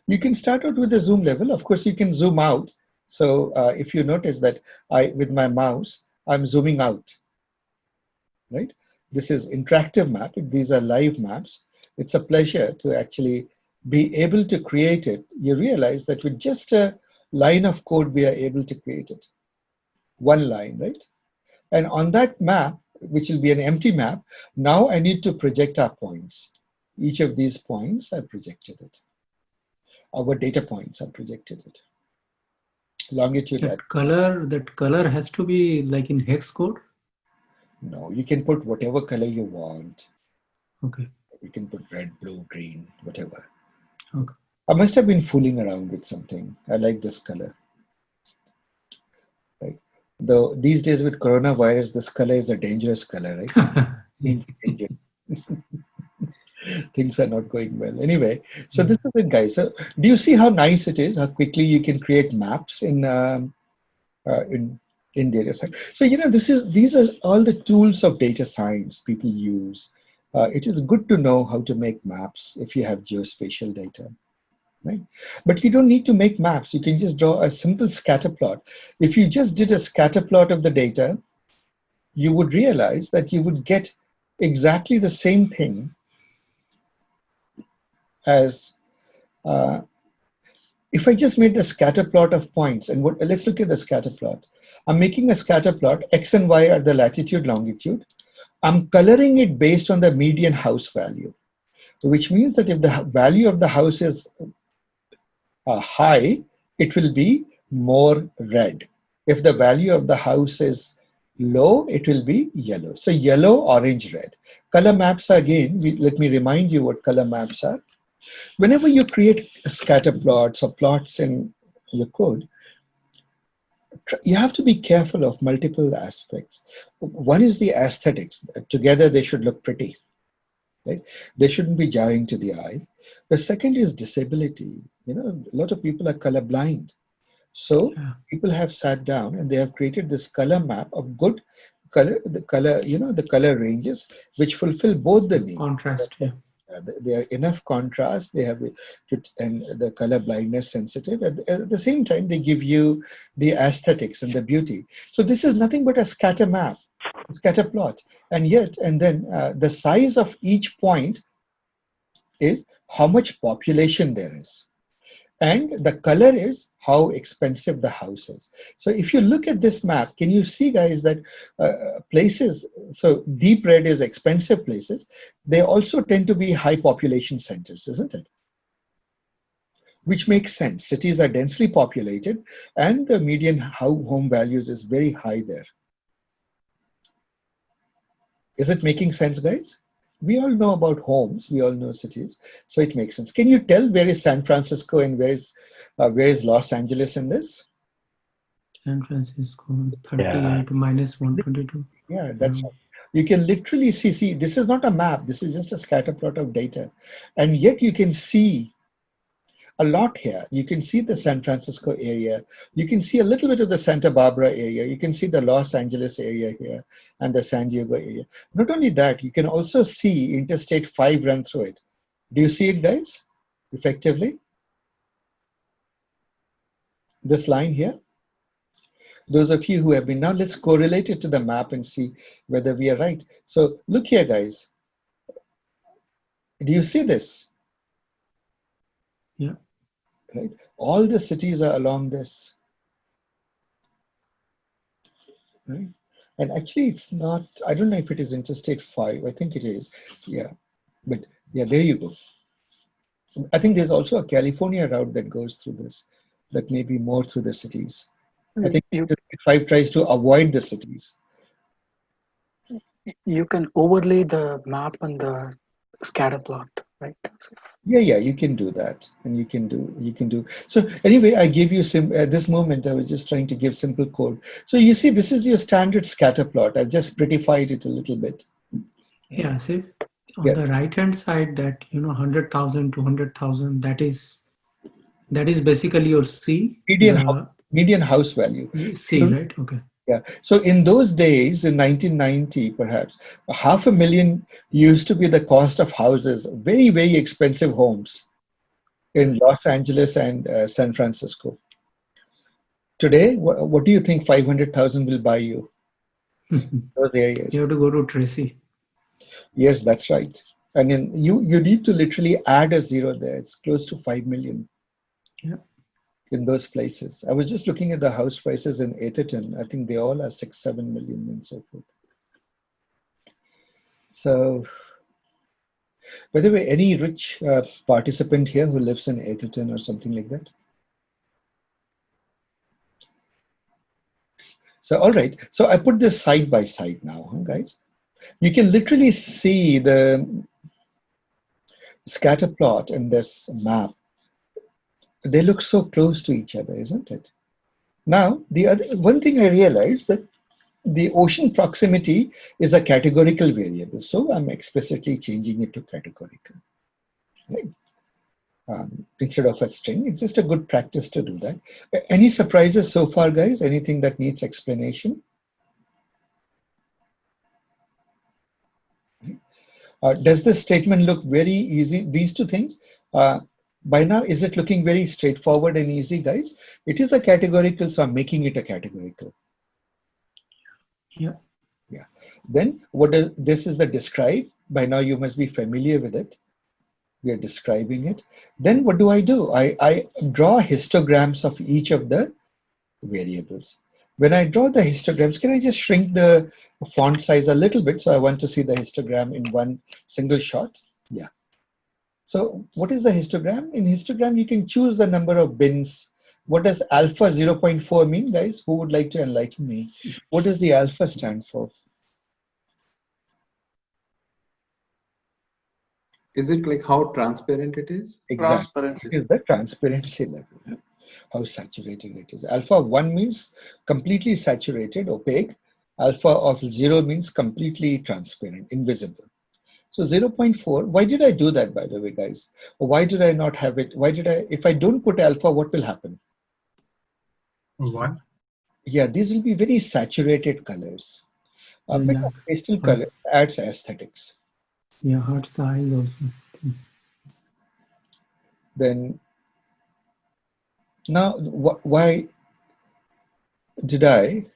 You can start out with the zoom level. Of course, you can zoom out. So if you notice that with my mouse, I'm zooming out. Right? This is interactive map. These are live maps. It's a pleasure to actually be able to create it. You realize that with just a line of code, we are able to create it. One line, right? And on that map, which will be an empty map, now I need to project our points. Each of these points, I projected it. Our data points, I projected it. Longitude. That color has to be like in hex code? No, you can put whatever color you want. Okay. You can put red, blue, green, whatever. Okay. I must have been fooling around with something. I like this color. Right. Though these days with coronavirus, this color is a dangerous color, right? Means danger. Things are not going well. Anyway, so this is it, guys. So do you see how nice it is? How quickly you can create maps in in data science. So, these are all the tools of data science people use. It is good to know how to make maps if you have geospatial data, right? But you don't need to make maps. You can just draw a simple scatter plot. If you just did a scatter plot of the data, you would realize that you would get exactly the same thing as if I just made the scatter plot of points. And let's look at the scatter plot. I'm making a scatter plot. X and Y are the latitude, longitude. I'm coloring it based on the median house value, which means that if the value of the house is high, it will be more red. If the value of the house is low, it will be yellow. So yellow, orange, red. Color maps are, again, let me remind you what color maps are. Whenever you create scatter plots or plots in your code, you have to be careful of multiple aspects. One is the aesthetics. Together they should look pretty, right? They shouldn't be jarring to the eye. The second is disability. A lot of people are colorblind. So people have sat down and they have created this color map of good color, the color ranges which fulfill both the needs. Contrast, yeah. They are enough contrast, they have and the color blindness sensitive. At the same time, they give you the aesthetics and the beauty. So this is nothing but a scatter map, a scatter plot. And then the size of each point is how much population there is. And the color is how expensive the house is. So if you look at this map, can you see, guys, that places, so deep red is expensive places, they also tend to be high population centers, isn't it? Which makes sense. Cities are densely populated and the median home values is very high there. Is it making sense, guys? We all know about homes, we all know cities, so it makes sense. Can you tell where is San Francisco and where is Los Angeles in this? San Francisco, 38 minus 122. Yeah, that's right. You can literally see, this is not a map, this is just a scatter plot of data. And yet you can see a lot here. You can see the San Francisco area. You can see a little bit of the Santa Barbara area. You can see the Los Angeles area here and the San Diego area. Not only that, you can also see Interstate 5 run through it. Do you see it, guys, effectively? This line here? Those of you who have been, now let's correlate it to the map and see whether we are right. So look here, guys. Do you see this? Yeah. Right. All the cities are along this. Right. And actually it's not, I don't know if it is Interstate 5. I think it is. Yeah. But yeah, there you go. I think there's also a California route that goes through this, that may be more through the cities. I think Interstate 5 tries to avoid the cities. You can overlay the map on the scatter plot, right? Yeah, you can do that, and you can do. So anyway, I gave you at this moment, I was just trying to give simple code. So you see, this is your standard scatter plot. I've just prettified it a little bit. Yeah, see, on the right-hand side, that 100,000, 200,000, that is basically your C. Median house value. C, right? Okay. Yeah. So in those days, in 1990, perhaps, 500,000 used to be the cost of houses, very, very expensive homes in Los Angeles and San Francisco. Today, what do you think 500,000 will buy you? Those areas. You have to go to Tracy. Yes, that's right. And then you need to literally add a zero there. It's close to 5 million. Yeah. In those places. I was just looking at the house prices in Atherton. I think they all are 6-7 million and so forth. So, by the way, any rich participant here who lives in Atherton or something like that? So, all right. So I put this side by side now, guys. You can literally see the scatter plot in this map. They look so close to each other, isn't it? Now, the other one thing I realized that the ocean proximity is a categorical variable. So I'm explicitly changing it to categorical. Right? instead of a string. It's just a good practice to do that. Any surprises so far, guys? Anything that needs explanation? Does this statement look very easy? These two things, by now, is it looking very straightforward and easy, guys? It is a categorical, so I'm making it a categorical. Yeah. Yeah. Then what is this? Is the describe. By now, you must be familiar with it. We are describing it. Then what do? I draw histograms of each of the variables. When I draw the histograms, can I just shrink the font size a little bit? So I want to see the histogram in one single shot. Yeah. So what is the histogram? In histogram, you can choose the number of bins. What does alpha 0.4 mean, guys? Who would like to enlighten me? What does the alpha stand for? Is it like how transparent it is? Exactly. Transparency. It is the transparency level. How saturated it is. Alpha 1 means completely saturated, opaque. Alpha of 0 means completely transparent, invisible. So 0.4, why did I do that, by the way, guys? Why did I not have it? Why did I, if I don't put alpha, what will happen? 1. Yeah, these will be very saturated colors. A bit of pastel color adds aesthetics. Yeah, hurts the eyes also. Then, now, why did I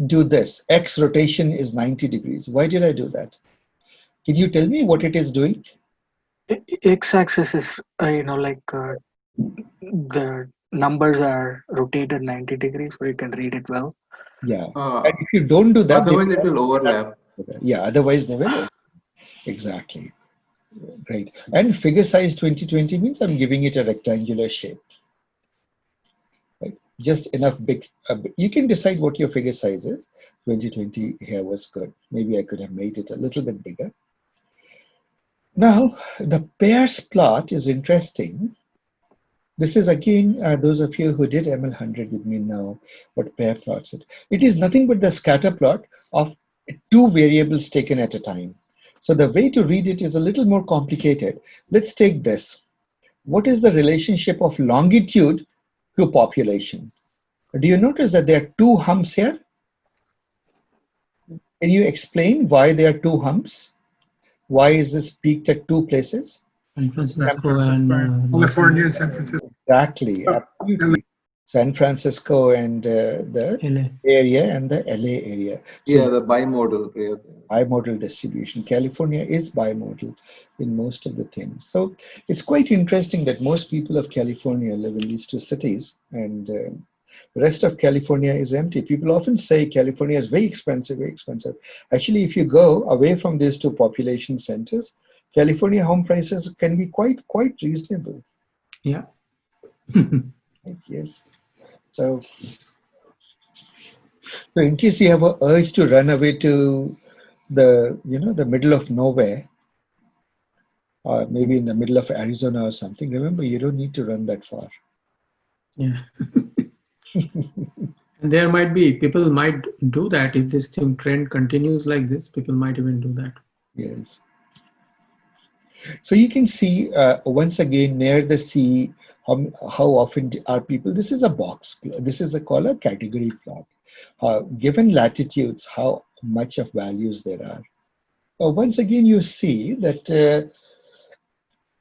do this? X rotation is 90 degrees. Why did I do that? Can you tell me what it is doing? X-axis is, the numbers are rotated 90 degrees, so you can read it well. Yeah. And if you don't do that, otherwise it will overlap. Yeah, otherwise they will. Exactly. Great. And figure size 2020 means I'm giving it a rectangular shape. Right? Just enough big. You can decide what your figure size is. 2020 here was good. Maybe I could have made it a little bit bigger. Now, the pairs plot is interesting. This is again, those of you who did ML100 with me know what pair plots it. It is nothing but the scatter plot of two variables taken at a time. So the way to read it is a little more complicated. Let's take this. What is the relationship of longitude to population? Do you notice that there are two humps here? Can you explain why there are two humps? Why is this peaked at two places? San Francisco and California and San Francisco. Exactly, absolutely. San Francisco and the LA area and the LA area. So yeah, the bimodal. Yeah. Bimodal distribution. California is bimodal in most of the things. So it's quite interesting that most people of California live in these two cities, and the rest of California is empty. People often say California is very expensive, very expensive. Actually, if you go away from these two population centers, California home prices can be quite reasonable. Yeah. Yes. So in case you have an urge to run away to the middle of nowhere, or maybe in the middle of Arizona or something, remember, you don't need to run that far. Yeah. There might be, people might do that if this trend continues like this, people might even do that. Yes. So you can see, once again, near the sea, how often are people, this is a box, this is called a category plot. Given latitudes, how much of values there are. Once again, you see that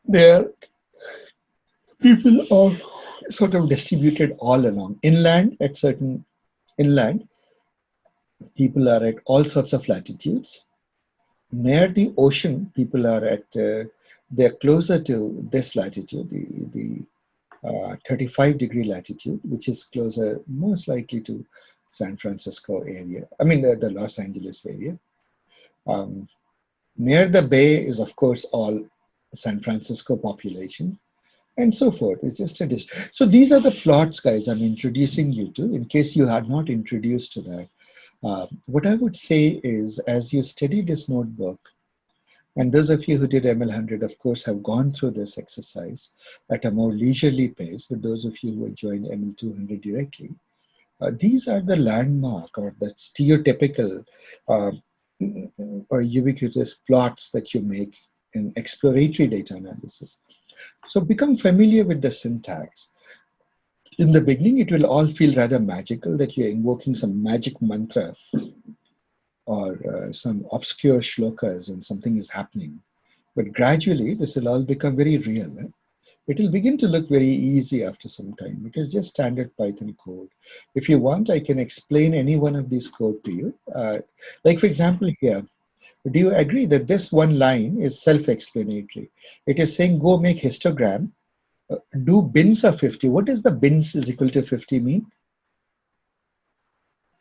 there people are sort of distributed all along. Inland, people are at all sorts of latitudes. Near the ocean, people are at, they're closer to this latitude, the 35-degree latitude, which is closer, most likely to San Francisco area. I mean, the Los Angeles area. Near the bay is, of course, all San Francisco population, and so forth. It's just a so these are the plots, guys, I'm introducing you to, in case you are not introduced to that. What I would say is, as you study this notebook, and those of you who did ML100, of course, have gone through this exercise at a more leisurely pace, but those of you who have joined ML200 directly, these are the landmark or the stereotypical or ubiquitous plots that you make in exploratory data analysis. So become familiar with the syntax. In the beginning, it will all feel rather magical that you're invoking some magic mantra or some obscure shlokas and something is happening. But gradually, this will all become very real. It will begin to look very easy after some time. It is just standard Python code. If you want, I can explain any one of these code to you. Like for example here, do you agree that this one line is self-explanatory? It is saying go make histogram, do bins of 50. What does the bins is equal to 50 mean?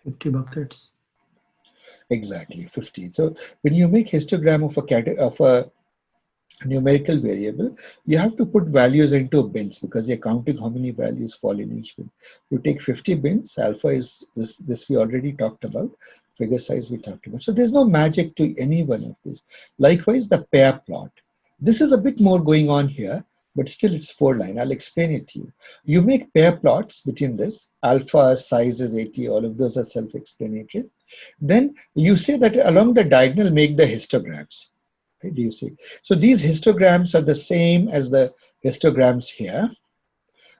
50 buckets. Exactly, 50. So when you make histogram of a numerical variable, you have to put values into bins because you're counting how many values fall in each bin. You take 50 bins, alpha is this we already talked about, figure size we talked about. So there's no magic to any one of these. Likewise, the pair plot. This is a bit more going on here, but still it's 4-line. I'll explain it to you. You make pair plots between this, alpha, size is 80, all of those are self-explanatory. Then you say that along the diagonal, make the histograms. Okay, do you see? So these histograms are the same as the histograms here.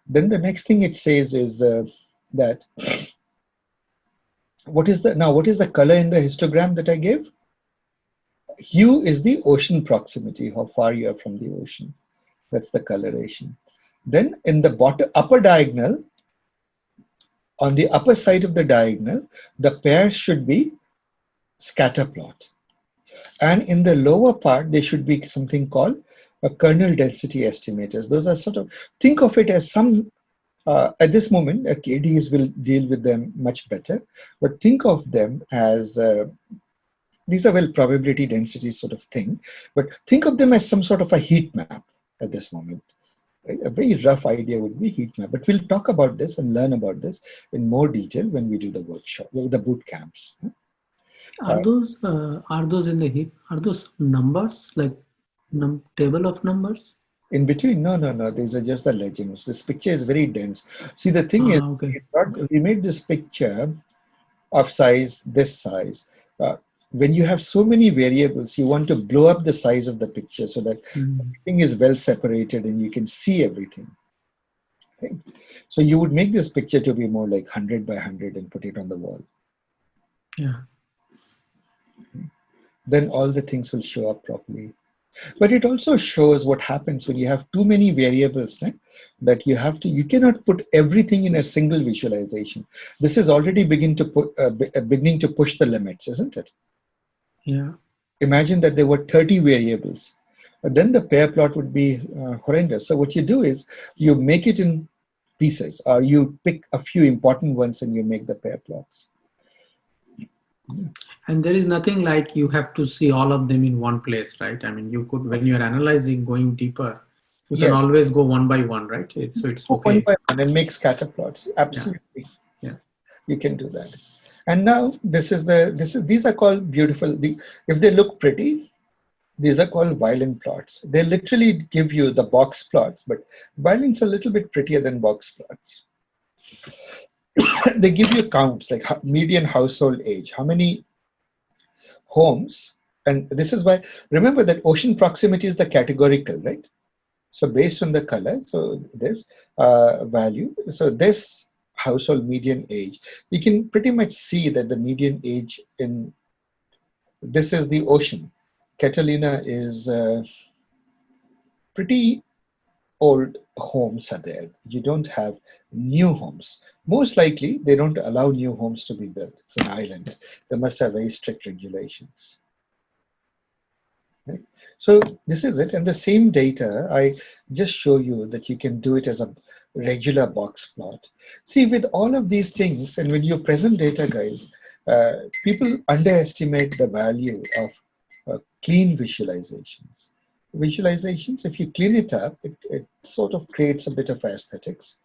Then the next thing it says is that what is the color in the histogram that I gave? Hue is the ocean proximity, how far you are from the ocean. That's the coloration. Then in the upper diagonal, on the upper side of the diagonal, the pair should be scatter plot. And in the lower part, there should be something called a kernel density estimators. Those are sort of, think of it as some, at this moment, KDs will deal with them much better, but think of them as, these are well probability density sort of thing, but think of them as some sort of a heat map at this moment. Right? A very rough idea would be heat map, but we'll talk about this and learn about this in more detail when we do the workshop, the boot camps. Are those in the heap? Are those numbers like table of numbers? In between, no. These are just the legends. This picture is very dense. See, the thing is, Okay. we made this picture of size, this size. When you have so many variables, you want to blow up the size of the picture so that everything is well separated and you can see everything. Right? So you would make this picture to be more like 100 by 100 and put it on the wall. Yeah. Then all the things will show up properly. But it also shows what happens when you have too many variables, right? That you cannot put everything in a single visualization. This is already beginning to push the limits, isn't it? Yeah. Imagine that there were 30 variables. Then the pair plot would be horrendous. So what you do is you make it in pieces, or you pick a few important ones and you make the pair plots. And there is nothing like you have to see all of them in one place, right? I mean, you could, when you're analyzing, going deeper, you can always go one by one, right? So it's okay. One by one and make scatter plots. Absolutely. Yeah. You can do that. And now these are called beautiful. If they look pretty, these are called Violin plots. They literally give you the box plots, but Violin's a little bit prettier than box plots. They give you counts like median household age, how many homes, and this is why, remember that ocean proximity is the categorical, right? So based on the color, so this value, so this household median age, you can pretty much see that the median age in, this is the ocean. Catalina is pretty old homes are there. You don't have new homes. Most likely, they don't allow new homes to be built. It's an island. They must have very strict regulations. Right? So this is it. And the same data, I just show you that you can do it as a regular box plot. See, with all of these things, and when you present data, guys, people underestimate the value of clean visualizations. Visualizations, if you clean it up, it sort of creates a bit of aesthetics.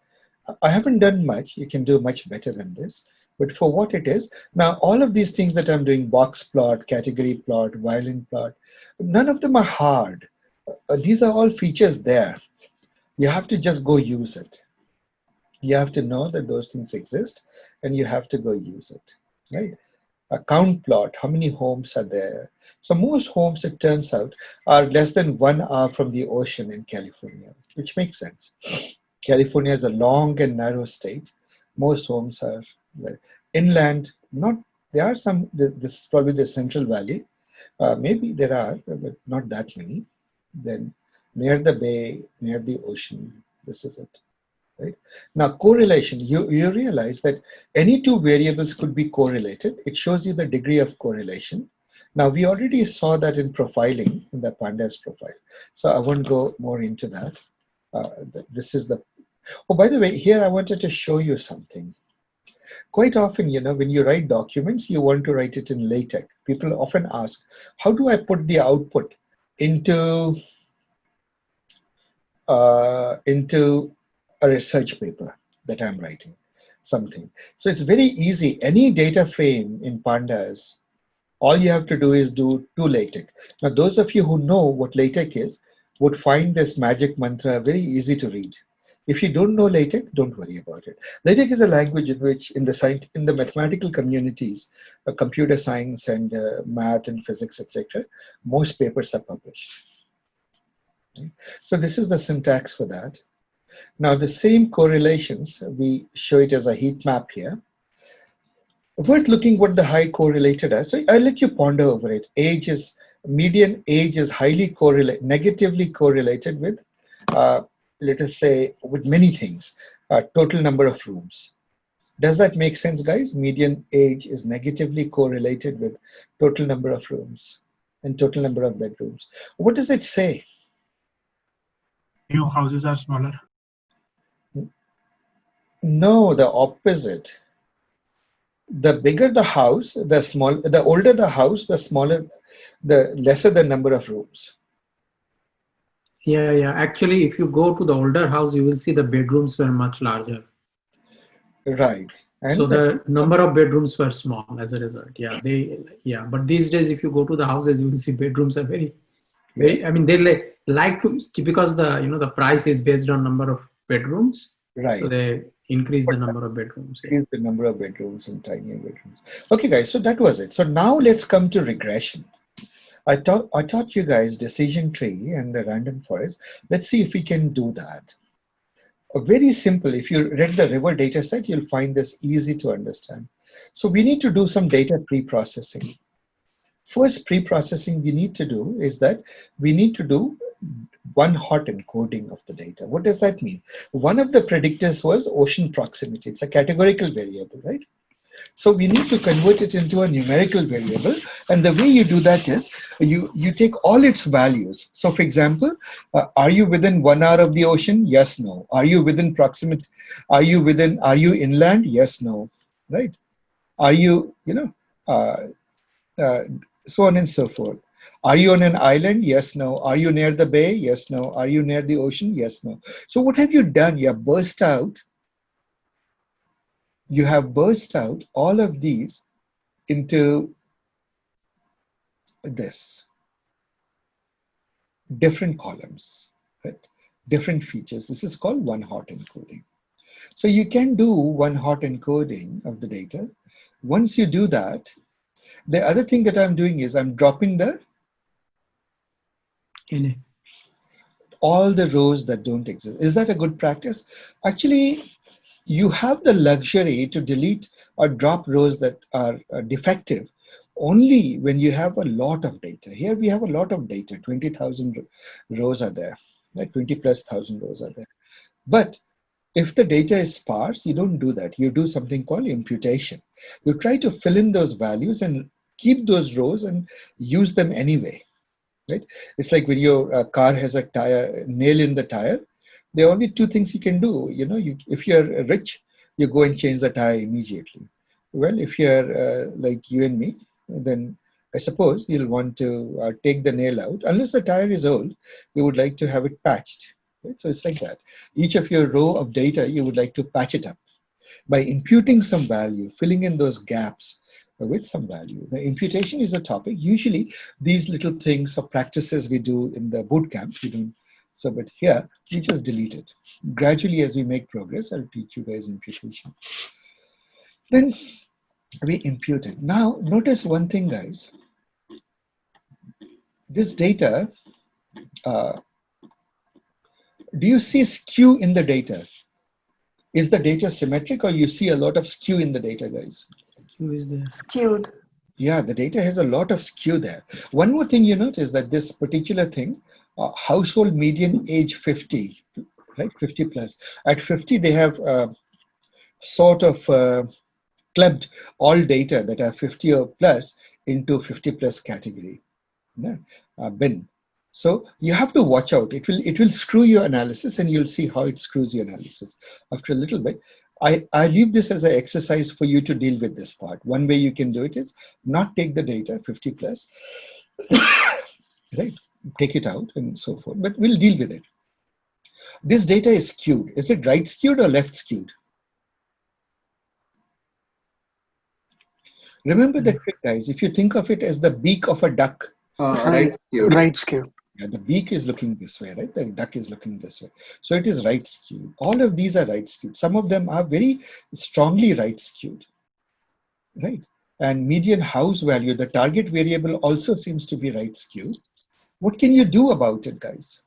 I haven't done much. You can do much better than this. But for what it is, now all of these things that I'm doing, box plot, category plot, violin plot, none of them are hard. These are all features there. You have to just go use it. You have to know that those things exist and you have to go use it, right? A count plot, how many homes are there? So most homes, it turns out, are less than 1 hour from the ocean in California, which makes sense. California is a long and narrow state. Most homes are inland. Not there are some. This is probably the Central Valley. Maybe there are, but not that many. Then near the bay, near the ocean, this is it. Right? Now, correlation, you realize that any two variables could be correlated. It shows you the degree of correlation. Now, we already saw that in profiling, in the Pandas profile. So I won't go more into that. This is the, oh, by the way, here I wanted to show you something. Quite often, when you write documents, you want to write it in LaTeX. People often ask, how do I put the output into a research paper that I'm writing, something. So it's very easy. Any data frame in Pandas, all you have to do is do LaTeX. Now, those of you who know what LaTeX is would find this magic mantra very easy to read. If you don't know LaTeX, don't worry about it. LaTeX is a language in which, in the mathematical communities, computer science and math and physics, etc., most papers are published. Okay? So this is the syntax for that. Now the same correlations, we show it as a heat map here. Worth looking what the high correlated are. So I'll let you ponder over it. Median age is highly correlated, negatively correlated with, let us say, with many things. Total number of rooms. Does that make sense, guys? Median age is negatively correlated with total number of rooms and total number of bedrooms. What does it say? New houses are smaller. No, the opposite. The bigger the house, the older the house, the lesser the number of rooms. Yeah. Actually, if you go to the older house, you will see the bedrooms were much larger. Right. And so the number of bedrooms were small as a result. But these days, if you go to the houses, you will see bedrooms are very. I mean, they like to, because the price is based on number of bedrooms. Right. So they increase the number of bedrooms. Increase the number of bedrooms and tinier bedrooms. Okay, guys. So that was it. So now let's come to regression. I taught you guys decision tree and the random forest. Let's see if we can do that. Very simple. If you read the river data set, you'll find this easy to understand. So we need to do some data pre-processing. First pre-processing we need to do is that we need to do one hot encoding of the data. What does that mean? One of the predictors was ocean proximity. It's a categorical variable, right? So we need to convert it into a numerical variable. And the way you do that is you take all its values. So for example, are you within 1 hour of the ocean? Yes, no. Are you within proximity? Are you inland? Yes, no. Right? Are you, so on and so forth. Are you on an island? Yes, no. Are you near the bay? Yes, no. Are you near the ocean? Yes, no. So what have you done? You have burst out all of these into this different columns, right? Different features. This is called one hot encoding. So you can do one hot encoding of the data. Once you do that, the other thing that I'm doing is I'm dropping all the rows that don't exist. Is that a good practice? Actually, you have the luxury to delete or drop rows that are defective only when you have a lot of data. Here we have a lot of data, 20,000 rows are there, like 20,000+ rows are there. But if the data is sparse, you don't do that. You do something called imputation. You try to fill in those values and keep those rows and use them anyway, right? It's like when your car has a nail in the tire. There are only two things you can do. If you're rich, you go and change the tire immediately. Well, if you're like you and me, then I suppose you'll want to take the nail out. Unless the tire is old, you would like to have it patched. Right? So it's like that. Each of your row of data, you would like to patch it up by imputing some value, filling in those gaps with some value. The imputation is the topic. Usually, these little things or practices we do in the boot camp, we don't. So, but here, we just delete it. Gradually, as we make progress, I'll teach you guys imputation. Then, we impute it. Now, notice one thing, guys. This data, do you see skew in the data? Is the data symmetric, or you see a lot of skew in the data, guys? Skew is there. Skewed. Yeah, the data has a lot of skew there. One more thing you notice that this particular thing, household median age 50, right? 50 plus. At 50, they have sort of clubbed all data that are 50 or plus into 50 plus category, yeah, bin. So you have to watch out. It will screw your analysis, and you'll see how it screws your analysis after a little bit. I leave this as an exercise for you to deal with this part. One way you can do it is not take the data 50 plus, right? Take it out and so forth, but we'll deal with it. This data is skewed. Is it right skewed or left skewed? Remember the trick, guys. If you think of it as the beak of a duck, Right skewed. Right skew. yeah, the beak is looking this way, right? The duck is looking this way. So it is right skewed. All of these are right skewed. Some of them are very strongly right skewed, right? And median house value, the target variable, also seems to be right skewed. What can you do about it, guys?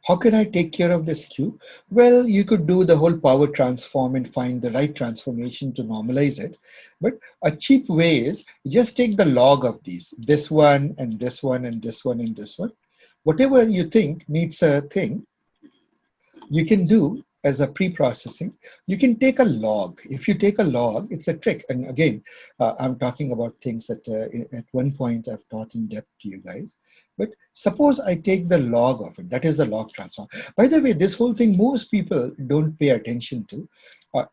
How can I take care of the skew? Well, you could do the whole power transform and find the right transformation to normalize it. But a cheap way is just take the log of these, this one and this one and this one and this one. Whatever you think needs a thing, you can do as a pre-processing. You can take a log. If you take a log, it's a trick. And again, I'm talking about things that at one point I've taught in depth to you guys. But suppose I take the log of it. That is the log transform. By the way, this whole thing, most people don't pay attention to.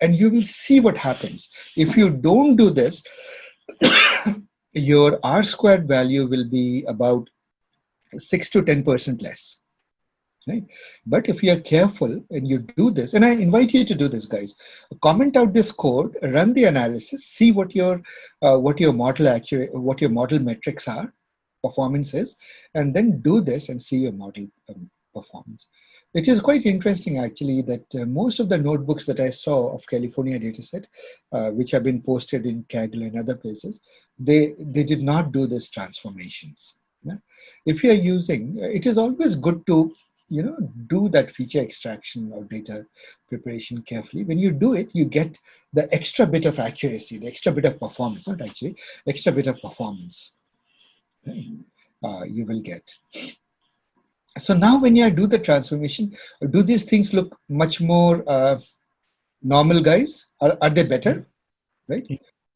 And you will see what happens. If you don't do this, your R squared value will be about 6 to 10% less. Right? But if you are careful and you do this, and I invite you to do this, guys, comment out this code, run the analysis, see what your model metrics are, performance is, and then do this and see your model performance. It is quite interesting, actually, that most of the notebooks that I saw of California dataset, which have been posted in Kaggle and other places, they did not do this transformations. Yeah? If you are using, it is always good to do that feature extraction or data preparation carefully. When you do it, you get the extra bit of accuracy, the extra bit of performance, not actually, extra bit of performance. Right? You will get. So now when you do the transformation, do these things look much more normal, guys? Are they better? Right?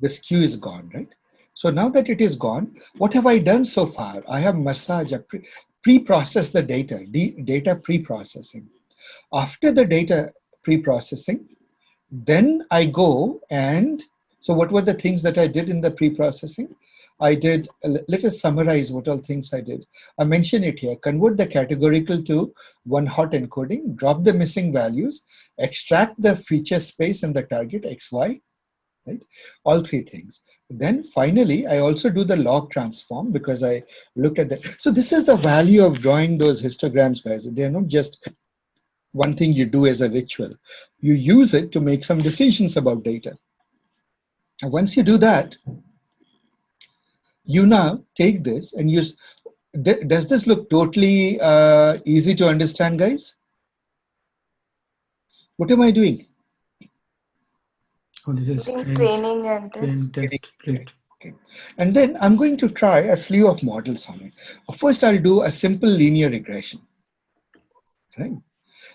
The skew is gone, right? So now that it is gone, what have I done so far? I have massaged, pre-processed the data, data pre-processing. After the data pre-processing, then I go and, so what were the things that I did in the pre-processing? I did, let us summarize what all things I did. I mentioned it here, convert the categorical to one hot encoding, drop the missing values, extract the feature space and the target XY, right? All three things. Then finally, I also do the log transform because I looked at that. So this is the value of drawing those histograms, guys. They're not just one thing you do as a ritual. You use it to make some decisions about data. And once you do that, you now take this and use, does this look totally easy to understand, guys? What am I doing? Oh, this is training and test. split. Okay. And then I'm going to try a slew of models on it. First, I'll do a simple linear regression. Right?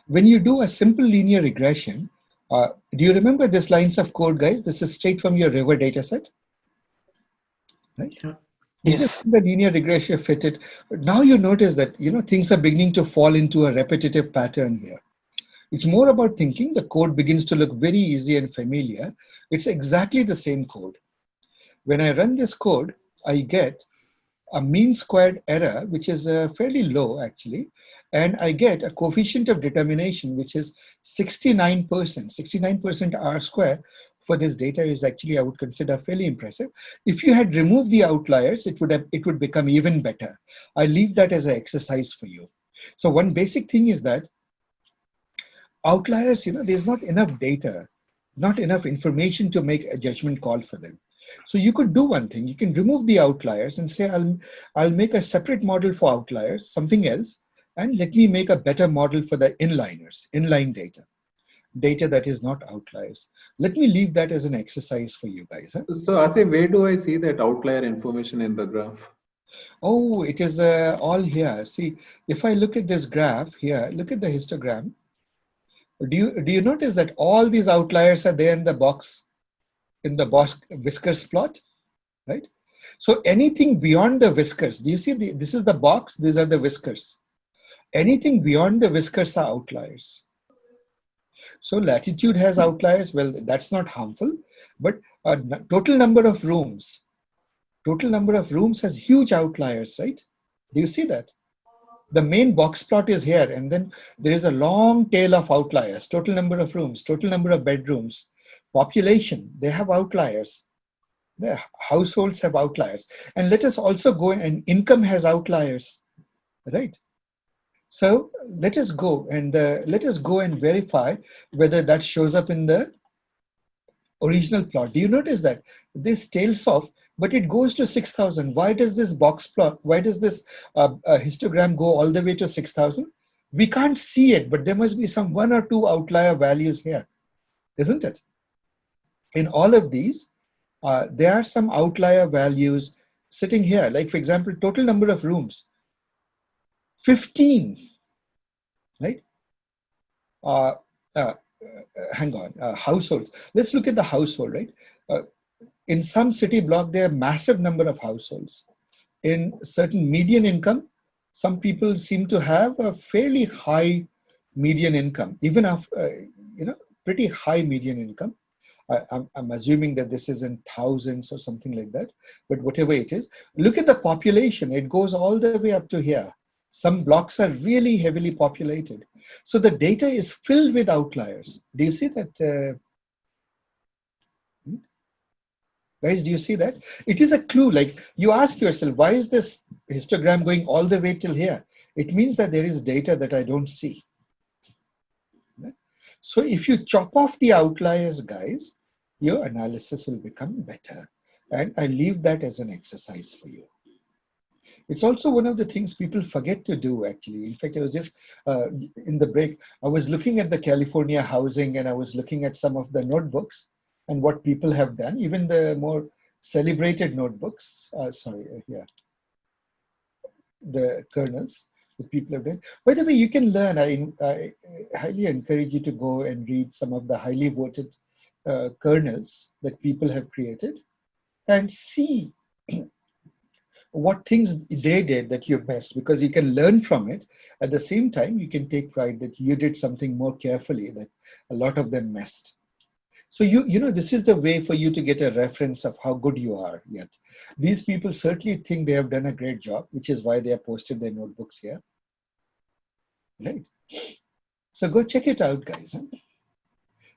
When you do a simple linear regression, do you remember this lines of code, guys? This is straight from your river dataset. Right? Yeah. You just the linear regression fit it. But now you notice that things are beginning to fall into a repetitive pattern here. It's more about thinking the code begins to look very easy and familiar. It's exactly the same code. When I run this code, I get a mean squared error, which is fairly low actually, and I get a coefficient of determination, which is 69%. 69% R square for this data is actually, I would consider, fairly impressive. If you had removed the outliers, it would become even better. I leave that as an exercise for you. So one basic thing is that outliers, there's not enough data not enough information to make a judgment call for them. So you could do one thing. You can remove the outliers and say, I'll make a separate model for outliers, something else, and let me make a better model for the inliners, inline data that is not outliers. Let me leave that as an exercise for you guys. Huh? So Asif, where do I see that outlier information in the graph? Oh, it is all here. See, if I look at this graph here, look at the histogram. Do you notice that all these outliers are there in the box, whiskers plot, right? So anything beyond the whiskers, do you see this is the box, these are the whiskers. Anything beyond the whiskers are outliers. So latitude has outliers. Well, that's not harmful, but total number of rooms has huge outliers, right? Do you see that? The main box plot is here, and then there is a long tail of outliers, total number of rooms, total number of bedrooms, population, they have outliers. The households have outliers. And let us also go, and income has outliers, right? So let us go and verify whether that shows up in the original plot. Do you notice that this tails off, but it goes to 6,000? Why does this box plot, why does this histogram go all the way to 6,000? We can't see it, but there must be some 1 or 2 outlier values here, isn't it? In all of these, there are some outlier values sitting here. Like, for example, total number of rooms, 15, right? Hang on, households. Let's look at the household, right? In some city block, there are massive number of households. In certain median income, some people seem to have a fairly high median income, even after, pretty high median income. I'm assuming that this is in thousands or something like that, but whatever it is, look at the population. It goes all the way up to here. Some blocks are really heavily populated. So the data is filled with outliers. Do you see that? Guys, do you see that? It is a clue. Like, you ask yourself, why is this histogram going all the way till here? It means that there is data that I don't see. So if you chop off the outliers, guys, your analysis will become better. And I leave that as an exercise for you. It's also one of the things people forget to do, actually. In fact, I was just in the break, I was looking at the California housing, and I was looking at some of the notebooks and what people have done, even the more celebrated notebooks, the kernels that people have done. By the way, you can learn. I highly encourage you to go and read some of the highly voted kernels that people have created and see what things they did that you missed, because you can learn from it. At the same time, you can take pride that you did something more carefully that a lot of them missed. So this is the way for you to get a reference of how good you are yet. These people certainly think they have done a great job, which is why they have posted their notebooks here. Right? So go check it out, guys. Huh?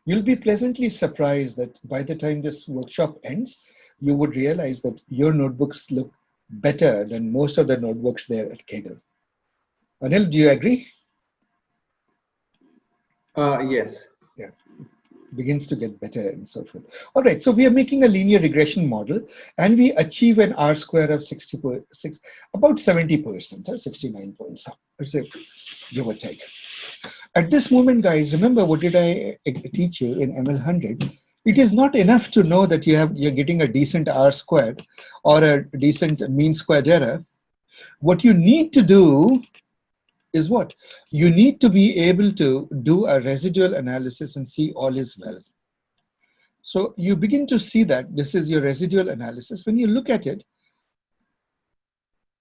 You'll be pleasantly surprised that by the time this workshop ends, you would realize that your notebooks look better than most of the notebooks there at Kaggle. Anil, do you agree? Yes. Yeah. Begins to get better and so forth. All right, so we are making a linear regression model, and we achieve an R square of about 70%, or 69 points, give or take. At this moment, guys, remember what did I teach you in ML100? It is not enough to know that you're getting a decent R squared or a decent mean squared error. What you need to do is what? You need to be able to do a residual analysis and see all is well. So you begin to see that this is your residual analysis. When you look at it,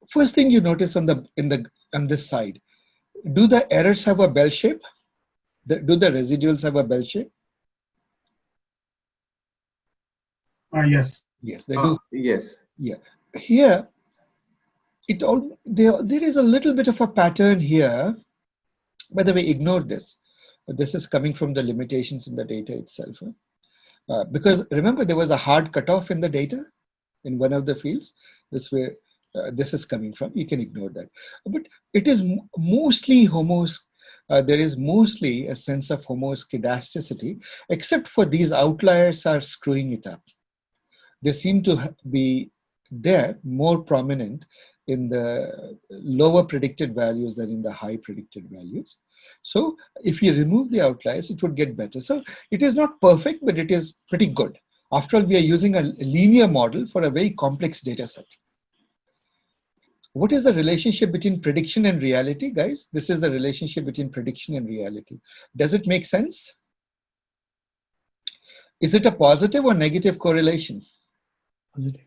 first thing you notice on this side, do the errors have a bell shape? Do the residuals have a bell shape? Yes. Yes, they do. Yes. Yeah. Here, there is a little bit of a pattern here. By the way, ignore this. This is coming from the limitations in the data itself. Because remember, there was a hard cutoff in the data in one of the fields. This way, this is coming from. You can ignore that. But it is mostly there is mostly a sense of homoscedasticity, except for these outliers are screwing it up. They seem to be there more prominent in the lower predicted values than in the high predicted values. So if you remove the outliers, it would get better. So it is not perfect, but it is pretty good. After all, we are using a linear model for a very complex data set. What is the relationship between prediction and reality, guys? This is the relationship between prediction and reality. Does it make sense? Is it a positive or negative correlation? Positive.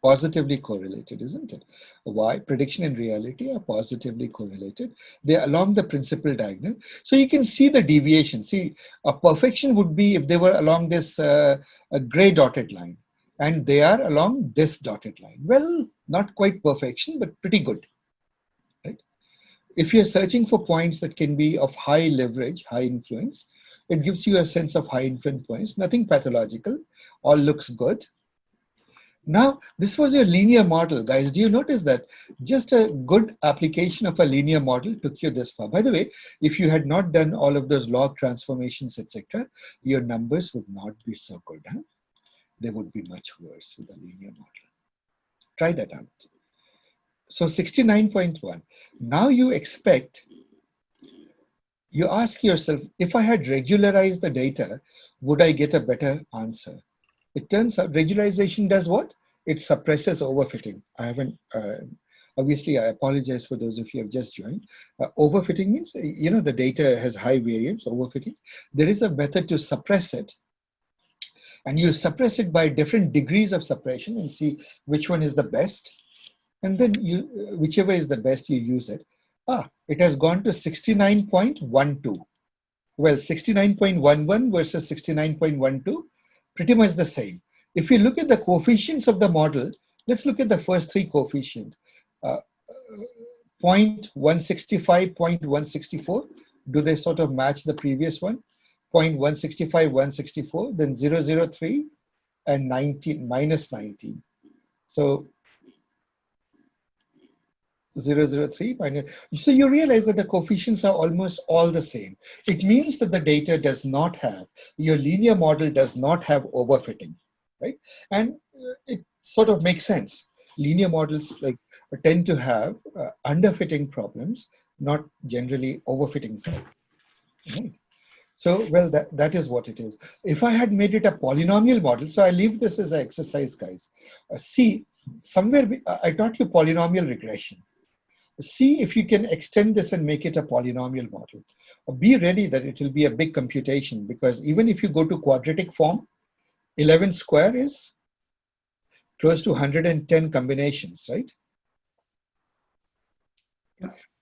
Positively correlated, isn't it? Why? Prediction and reality are positively correlated. They're along the principal diagonal. So you can see the deviation. See, a perfection would be if they were along this a gray dotted line, and they are along this dotted line. Well, not quite perfection, but pretty good, right? If you're searching for points that can be of high leverage, high influence, it gives you a sense of high influence points. Nothing pathological, all looks good. Now, this was your linear model, guys. Do you notice that just a good application of a linear model took you this far? By the way, if you had not done all of those log transformations, etc., your numbers would not be so good. Huh? They would be much worse with a linear model. Try that out. So 69.1. Now you expect, you ask yourself, if I had regularized the data, would I get a better answer? It turns out regularization does what? It suppresses overfitting. I haven't, obviously I apologize for those of you who have just joined. Overfitting means, you know, the data has high variance, overfitting. There is a method to suppress it. And you suppress it by different degrees of suppression and see which one is the best. And then you, whichever is the best, you use it. It has gone to 69.12. Well, 69.11 versus 69.12, pretty much the same. If you look at the coefficients of the model, let's look at the first three coefficients. 0.165, 0.164, do they sort of match the previous one? 0.165, 164, then 003 and 19, minus 19. So 003 minus, so you realize that the coefficients are almost all the same. It means that the data does not have, your linear model does not have overfitting, right? And it sort of makes sense. Linear models like tend to have underfitting problems, not generally overfitting problems, right? So, well, that is what it is. If I had made it a polynomial model, so I leave this as an exercise, guys. See, somewhere I taught you polynomial regression. See if you can extend this and make it a polynomial model. Be ready that it will be a big computation, because even if you go to quadratic form, 11 square is close to 110 combinations, right?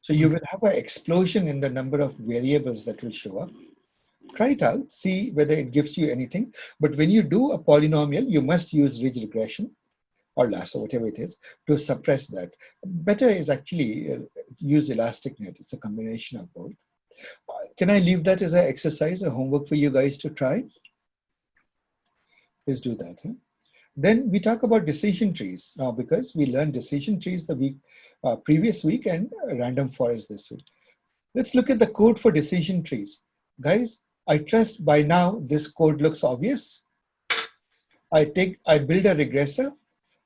So you will have an explosion in the number of variables that will show up. Try it out, see whether it gives you anything. But when you do a polynomial, you must use ridge regression or lasso, whatever it is, to suppress that. Better is actually use elastic net. It's a combination of both. Can I leave that as an exercise, a homework for you guys to try? Please do that. Huh? Then we talk about decision trees now, because we learned decision trees the previous week and random forest this week. Let's look at the code for decision trees. Guys, I trust by now this code looks obvious. I build a regressor,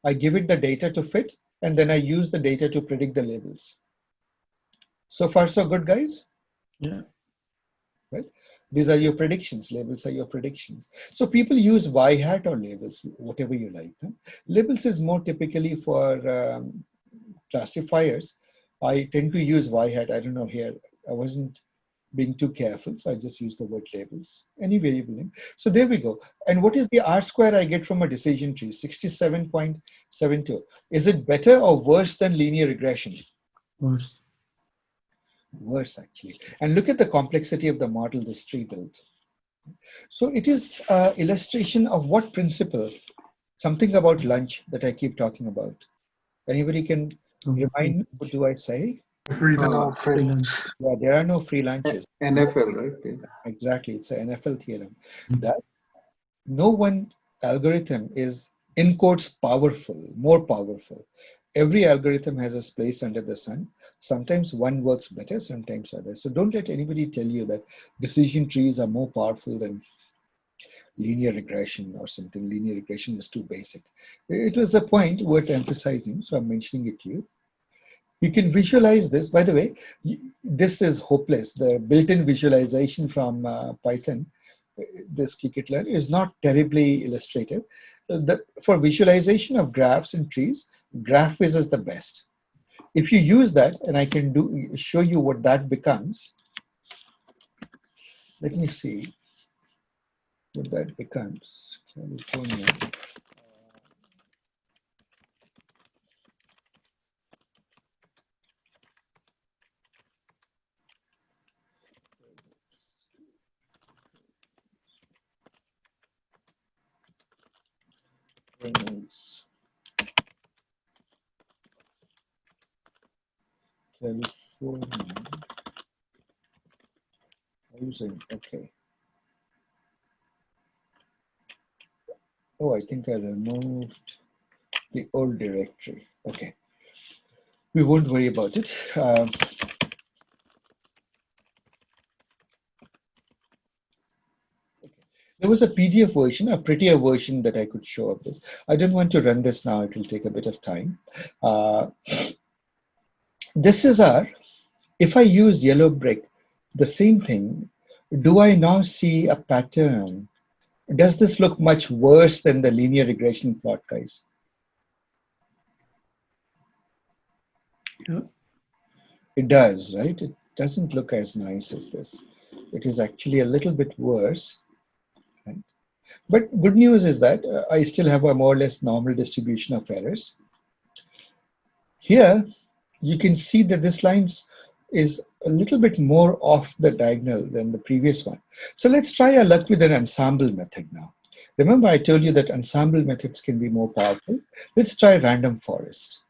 I give it the data to fit, and then I use the data to predict the labels. So far, so good, guys? Yeah. Right? These are your predictions. Labels are your predictions. So people use y hat or labels, whatever you like. Huh? Labels is more typically for classifiers. I tend to use y hat. I don't know here. I wasn't being too careful, so I just use the word labels, any variable name. So there we go. And what is the R square I get from a decision tree? 67.72. Is it better or worse than linear regression? Worse. Worse, actually. And look at the complexity of the model this tree built. So it is an illustration of what principle? Something about lunch that I keep talking about. Anybody can remind me, what do I say? Free No, lunch. free. Yeah, there are no free lunches. NFL, right? Yeah. Exactly, it's an NFL theorem. That no one algorithm is, in quotes, powerful, more powerful. every algorithm has its place under the sun. Sometimes one works better, sometimes others. So don't let anybody tell you that decision trees are more powerful than linear regression or something. Linear regression is too basic. It was a point worth emphasizing, so I'm mentioning it to you. You can visualize this. By the way, this is hopeless. The built-in visualization from Python, this scikit-learn, is not terribly illustrative. For visualization of graphs and trees, GraphViz is the best. If you use that, and I can show you what that becomes. Let me see what that becomes. California. California. Using, okay. Oh, I think I removed the old directory. Okay. We won't worry about it. There was a PDF version, a prettier version that I could show of this. I don't want to run this now. It will take a bit of time. This is our, if I use yellow brick, the same thing, do I now see a pattern? Does this look much worse than the linear regression plot, guys? Yeah. It does, right? It doesn't look as nice as this. It is actually a little bit worse. Right? But good news is that I still have a more or less normal distribution of errors. Here, you can see that this line is a little bit more off the diagonal than the previous one. So let's try our luck with an ensemble method now. Remember, I told you that ensemble methods can be more powerful. Let's try random forest.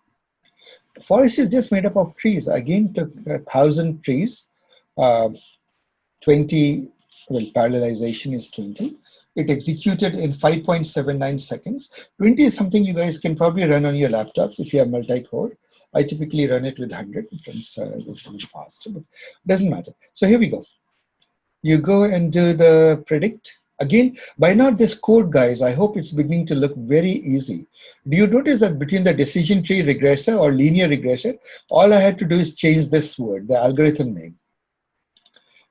Forest is just made up of trees. Again, took 1,000 trees, 20, well, parallelization is 20. It executed in 5.79 seconds. 20 is something you guys can probably run on your laptops if you have multi-core. I typically run it with 100. It runs a little faster, but it doesn't matter. So here we go. You go and do the predict. Again, by now this code, guys, I hope it's beginning to look very easy. Do you notice that between the decision tree regressor or linear regressor, all I had to do is change this word, the algorithm name.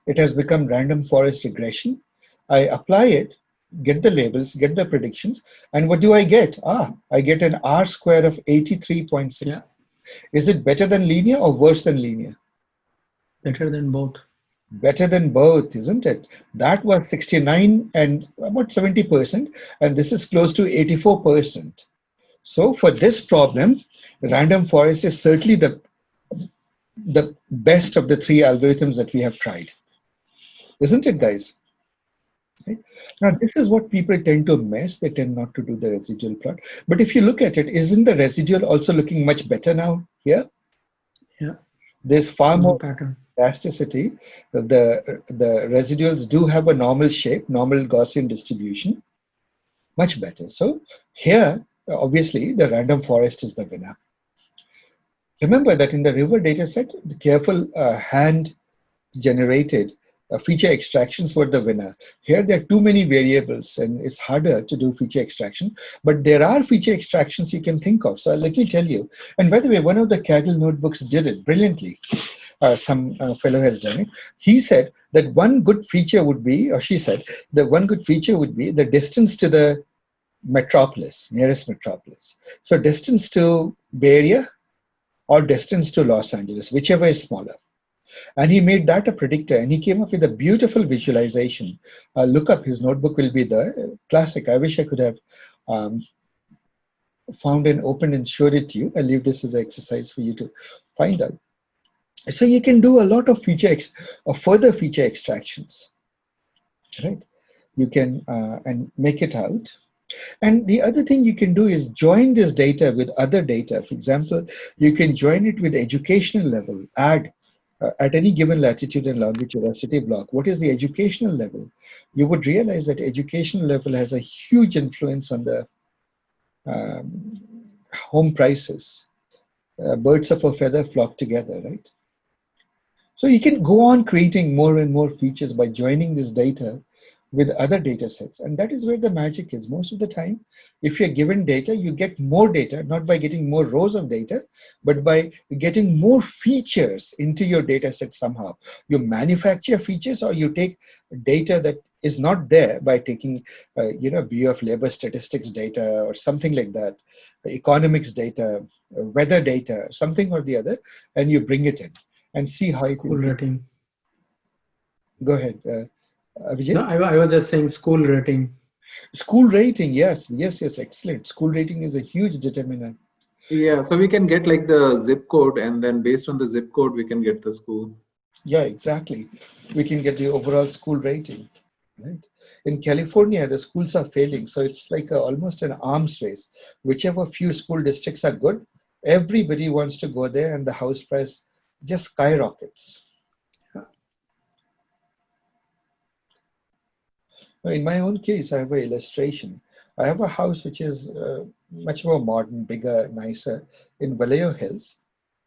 It has become random forest regression. I apply it, get the labels, get the predictions, and what do I get? I get an R square of 83.6. Yeah. Is it better than linear or worse than linear? Better than both. Better than both, isn't it? That was 69 and about 70%, and this is close to 84%. So for this problem, random forest is certainly the best of the three algorithms that we have tried. Isn't it, guys? Right? Now, this is what people tend to miss. They tend not to do the residual plot. But if you look at it, isn't the residual also looking much better now here? Yeah. There's far more pattern. Elasticity. The residuals do have a normal shape, normal Gaussian distribution, much better. So here, obviously, the random forest is the winner. Remember that in the river dataset, the careful hand-generated feature extractions were the winner. Here, there are too many variables, and it's harder to do feature extraction. But there are feature extractions you can think of. So let me tell you. And by the way, one of the Kaggle notebooks did it brilliantly. Some fellow has done it. He said that one good feature would be, or she said, that one good feature would be the distance to the metropolis, nearest metropolis. So distance to Bay Area or distance to Los Angeles, whichever is smaller. And he made that a predictor, and he came up with a beautiful visualization. Look up, his notebook will be the classic. I wish I could have found and opened and showed it to you. I'll leave this as an exercise for you to find out. So you can do a lot of further feature extractions, right? You can and make it out. And the other thing you can do is join this data with other data. For example, you can join it with educational level, add at any given latitude and longitude or city block, what is the educational level? You would realize that educational level has a huge influence on the home prices. birds of a feather flock together, right? So you can go on creating more and more features by joining this data with other data sets. And that is where the magic is. Most of the time, if you're given data, you get more data, not by getting more rows of data, but by getting more features into your data set somehow. You manufacture features, or you take data that is not there by taking, Bureau of Labor Statistics data or something like that, economics data, weather data, something or the other, and you bring it in and see how it School rating. Go ahead, Vijay. No, I was just saying school rating. School rating, yes, excellent. School rating is a huge determinant. Yeah, so we can get like the zip code, and then based on the zip code, we can get the school. Yeah, exactly. We can get the overall school rating, right? In California, the schools are failing, so it's like almost an arms race. Whichever few school districts are good, everybody wants to go there, and the house price just skyrockets. In my own case, I have an illustration. I have a house which is much more modern, bigger, nicer in Vallejo Hills.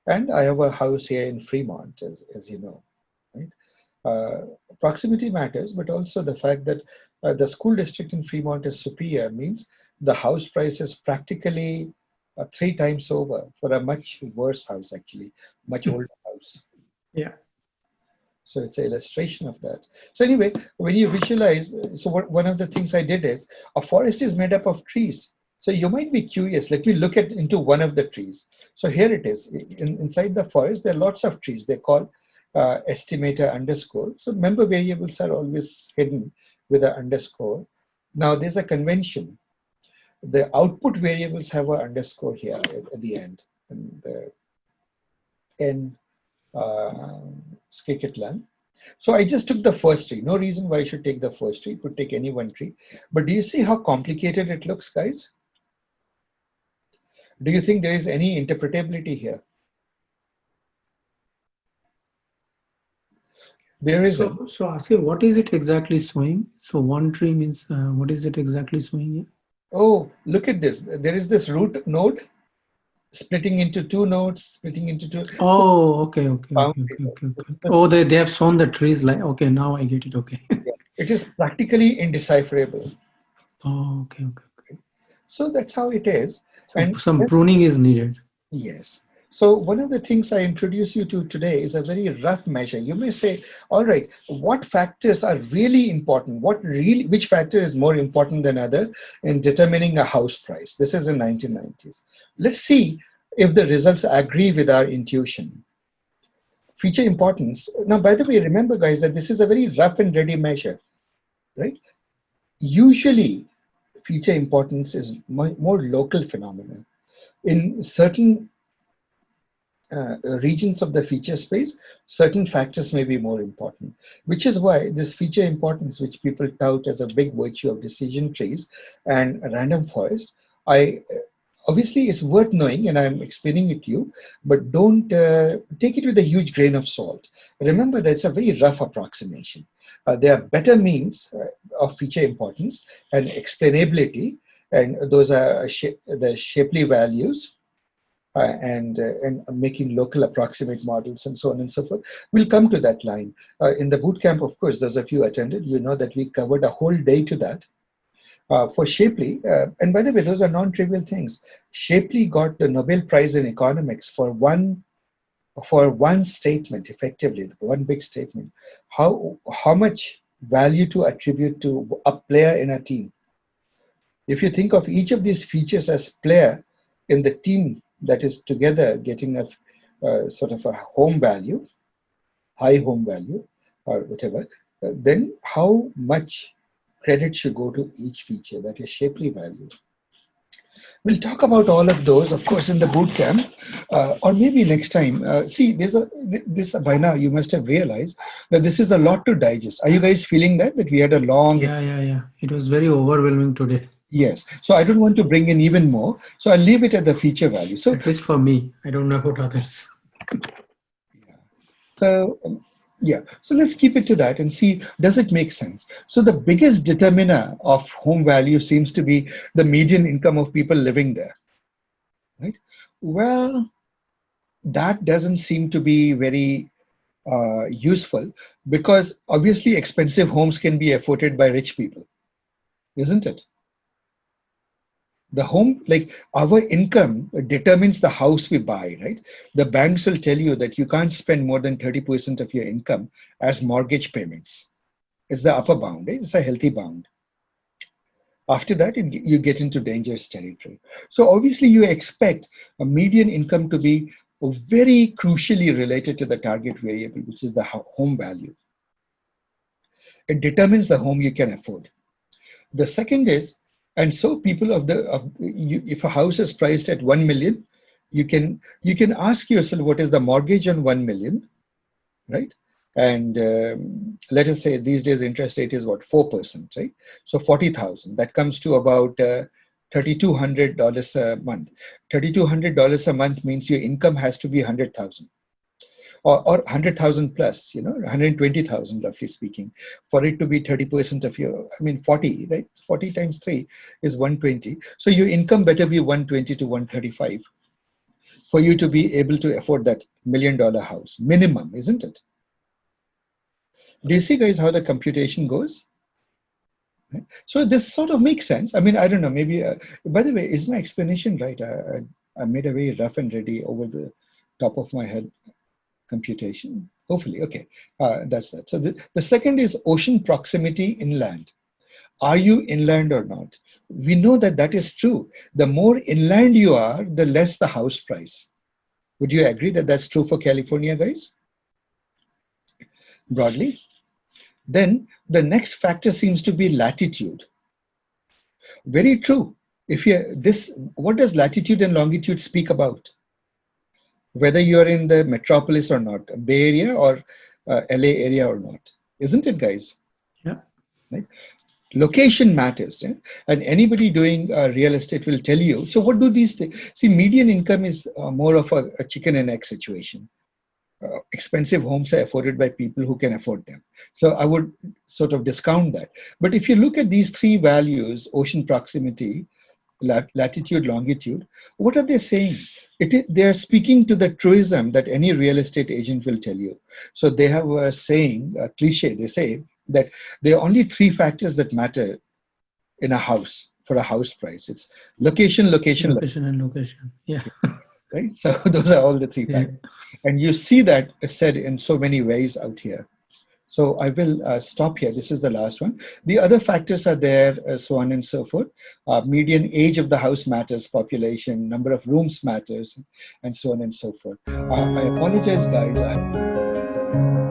And I have a house here in Fremont, as you know. Right? Proximity matters, but also the fact that the school district in Fremont is superior means the house price is practically 3 times over for a much worse house, actually, much older house. Yeah. So it's an illustration of that. So anyway, when you visualize, so one of the things I did is, a forest is made up of trees. So you might be curious, let me look into one of the trees. So here it is. Inside the forest, there are lots of trees. They're called estimator underscore. So member variables are always hidden with an underscore. Now there's a convention. The output variables have an underscore here at the end. And the N Skikatlan. So I just took the first tree. No reason why I should take the first tree. Could take any one tree. But do you see how complicated it looks, guys? Do you think there is any interpretability here? There isn't. So Asif, what is it exactly showing? So one tree means what is it exactly showing here? Oh, look at this. There is this root node splitting into 2 nodes, splitting into 2. Oh, okay. Oh, they have shown the trees like, okay, now I get it, okay. Yeah. It is practically indecipherable. Oh, okay. So that's how it is. So And some pruning is needed. Yes. So one of the things I introduce you to today is a very rough measure. You may say, all right, what factors are really important? Which factor is more important than other in determining a house price? This is in 1990s. Let's see if the results agree with our intuition. Feature importance. Now, by the way, remember guys that this is a very rough and ready measure, right? Usually feature importance is more local phenomena. In certain regions of the feature space, certain factors may be more important, which is why this feature importance, which people tout as a big virtue of decision trees and random forest, obviously is worth knowing, and I'm explaining it to you, but don't take it with a huge grain of salt. Remember that it's a very rough approximation. There are better means of feature importance and explainability, and those are the Shapley values, and making local approximate models and so on and so forth. We'll come to that line. In the bootcamp, of course, those of you attended, you know that we covered a whole day to that. For Shapley, and by the way, those are non-trivial things. Shapley got the Nobel Prize in economics for one statement, effectively, one big statement. How much value to attribute to a player in a team. If you think of each of these features as player in the team that is together getting a sort of a home value, high home value, or whatever, then how much credit should go to each feature, that is Shapley value. We'll talk about all of those, of course, in the bootcamp, or maybe next time. See, this by now you must have realized that this is a lot to digest. Are you guys feeling that we had a long? Yeah. It was very overwhelming today. Yes. So I don't want to bring in even more. So I'll leave it at the feature value. So at least for me, I don't know about others. So yeah, so let's keep it to that and see, does it make sense? So the biggest determiner of home value seems to be the median income of people living there, right? Well, that doesn't seem to be very useful, because obviously expensive homes can be afforded by rich people, isn't it? The home, like our income determines the house we buy, right? The banks will tell you that you can't spend more than 30% of your income as mortgage payments. It's the upper bound, right? It's a healthy bound. After that, you get into dangerous territory. So obviously you expect a median income to be very crucially related to the target variable, which is the home value. It determines the home you can afford. The second is, and so people if a house is priced at 1 million, you can ask yourself, what is the mortgage on 1 million, right? And let us say these days interest rate is what, 4%, right? So 40,000, that comes to about $3,200 a month. $3,200 a month means your income has to be 100,000. Or 100,000 plus, 120,000 roughly speaking, for it to be 30% of your, 40, right? 40 times 3 is 120. So your income better be 120 to 135 for you to be able to afford that $1 million house, minimum, isn't it? Do you see, guys, how the computation goes? Right? So this sort of makes sense. I don't know, maybe, by the way, is my explanation right? I made a very rough and ready over the top of my head computation, hopefully. Okay, that's that. So the second is ocean proximity inland. Are you inland or not? We know that that is true. The more inland you are, the less the house price. Would you agree that that's true for California, guys? Broadly. Then the next factor seems to be latitude. Very true. What does latitude and longitude speak about? Whether you're in the metropolis or not, Bay Area or LA area or not, isn't it, guys? Yeah. Right? Location matters, yeah? And anybody doing real estate will tell you. So what do these things? See, median income is more of a chicken and egg situation. Expensive homes are afforded by people who can afford them. So I would sort of discount that. But if you look at these three values, ocean proximity, latitude, longitude, what are they saying? They are speaking to the truism that any real estate agent will tell you. So they have a saying, a cliche, they say that there are only three factors that matter in a house for a house price. It's location, location, and location. Yeah. Right? So those are all the three factors. And you see that said in so many ways out here. So I will stop here. This is the last one. The other factors are there, so on and so forth. Median age of the house matters, population, number of rooms matters, and so on and so forth. I apologize, guys.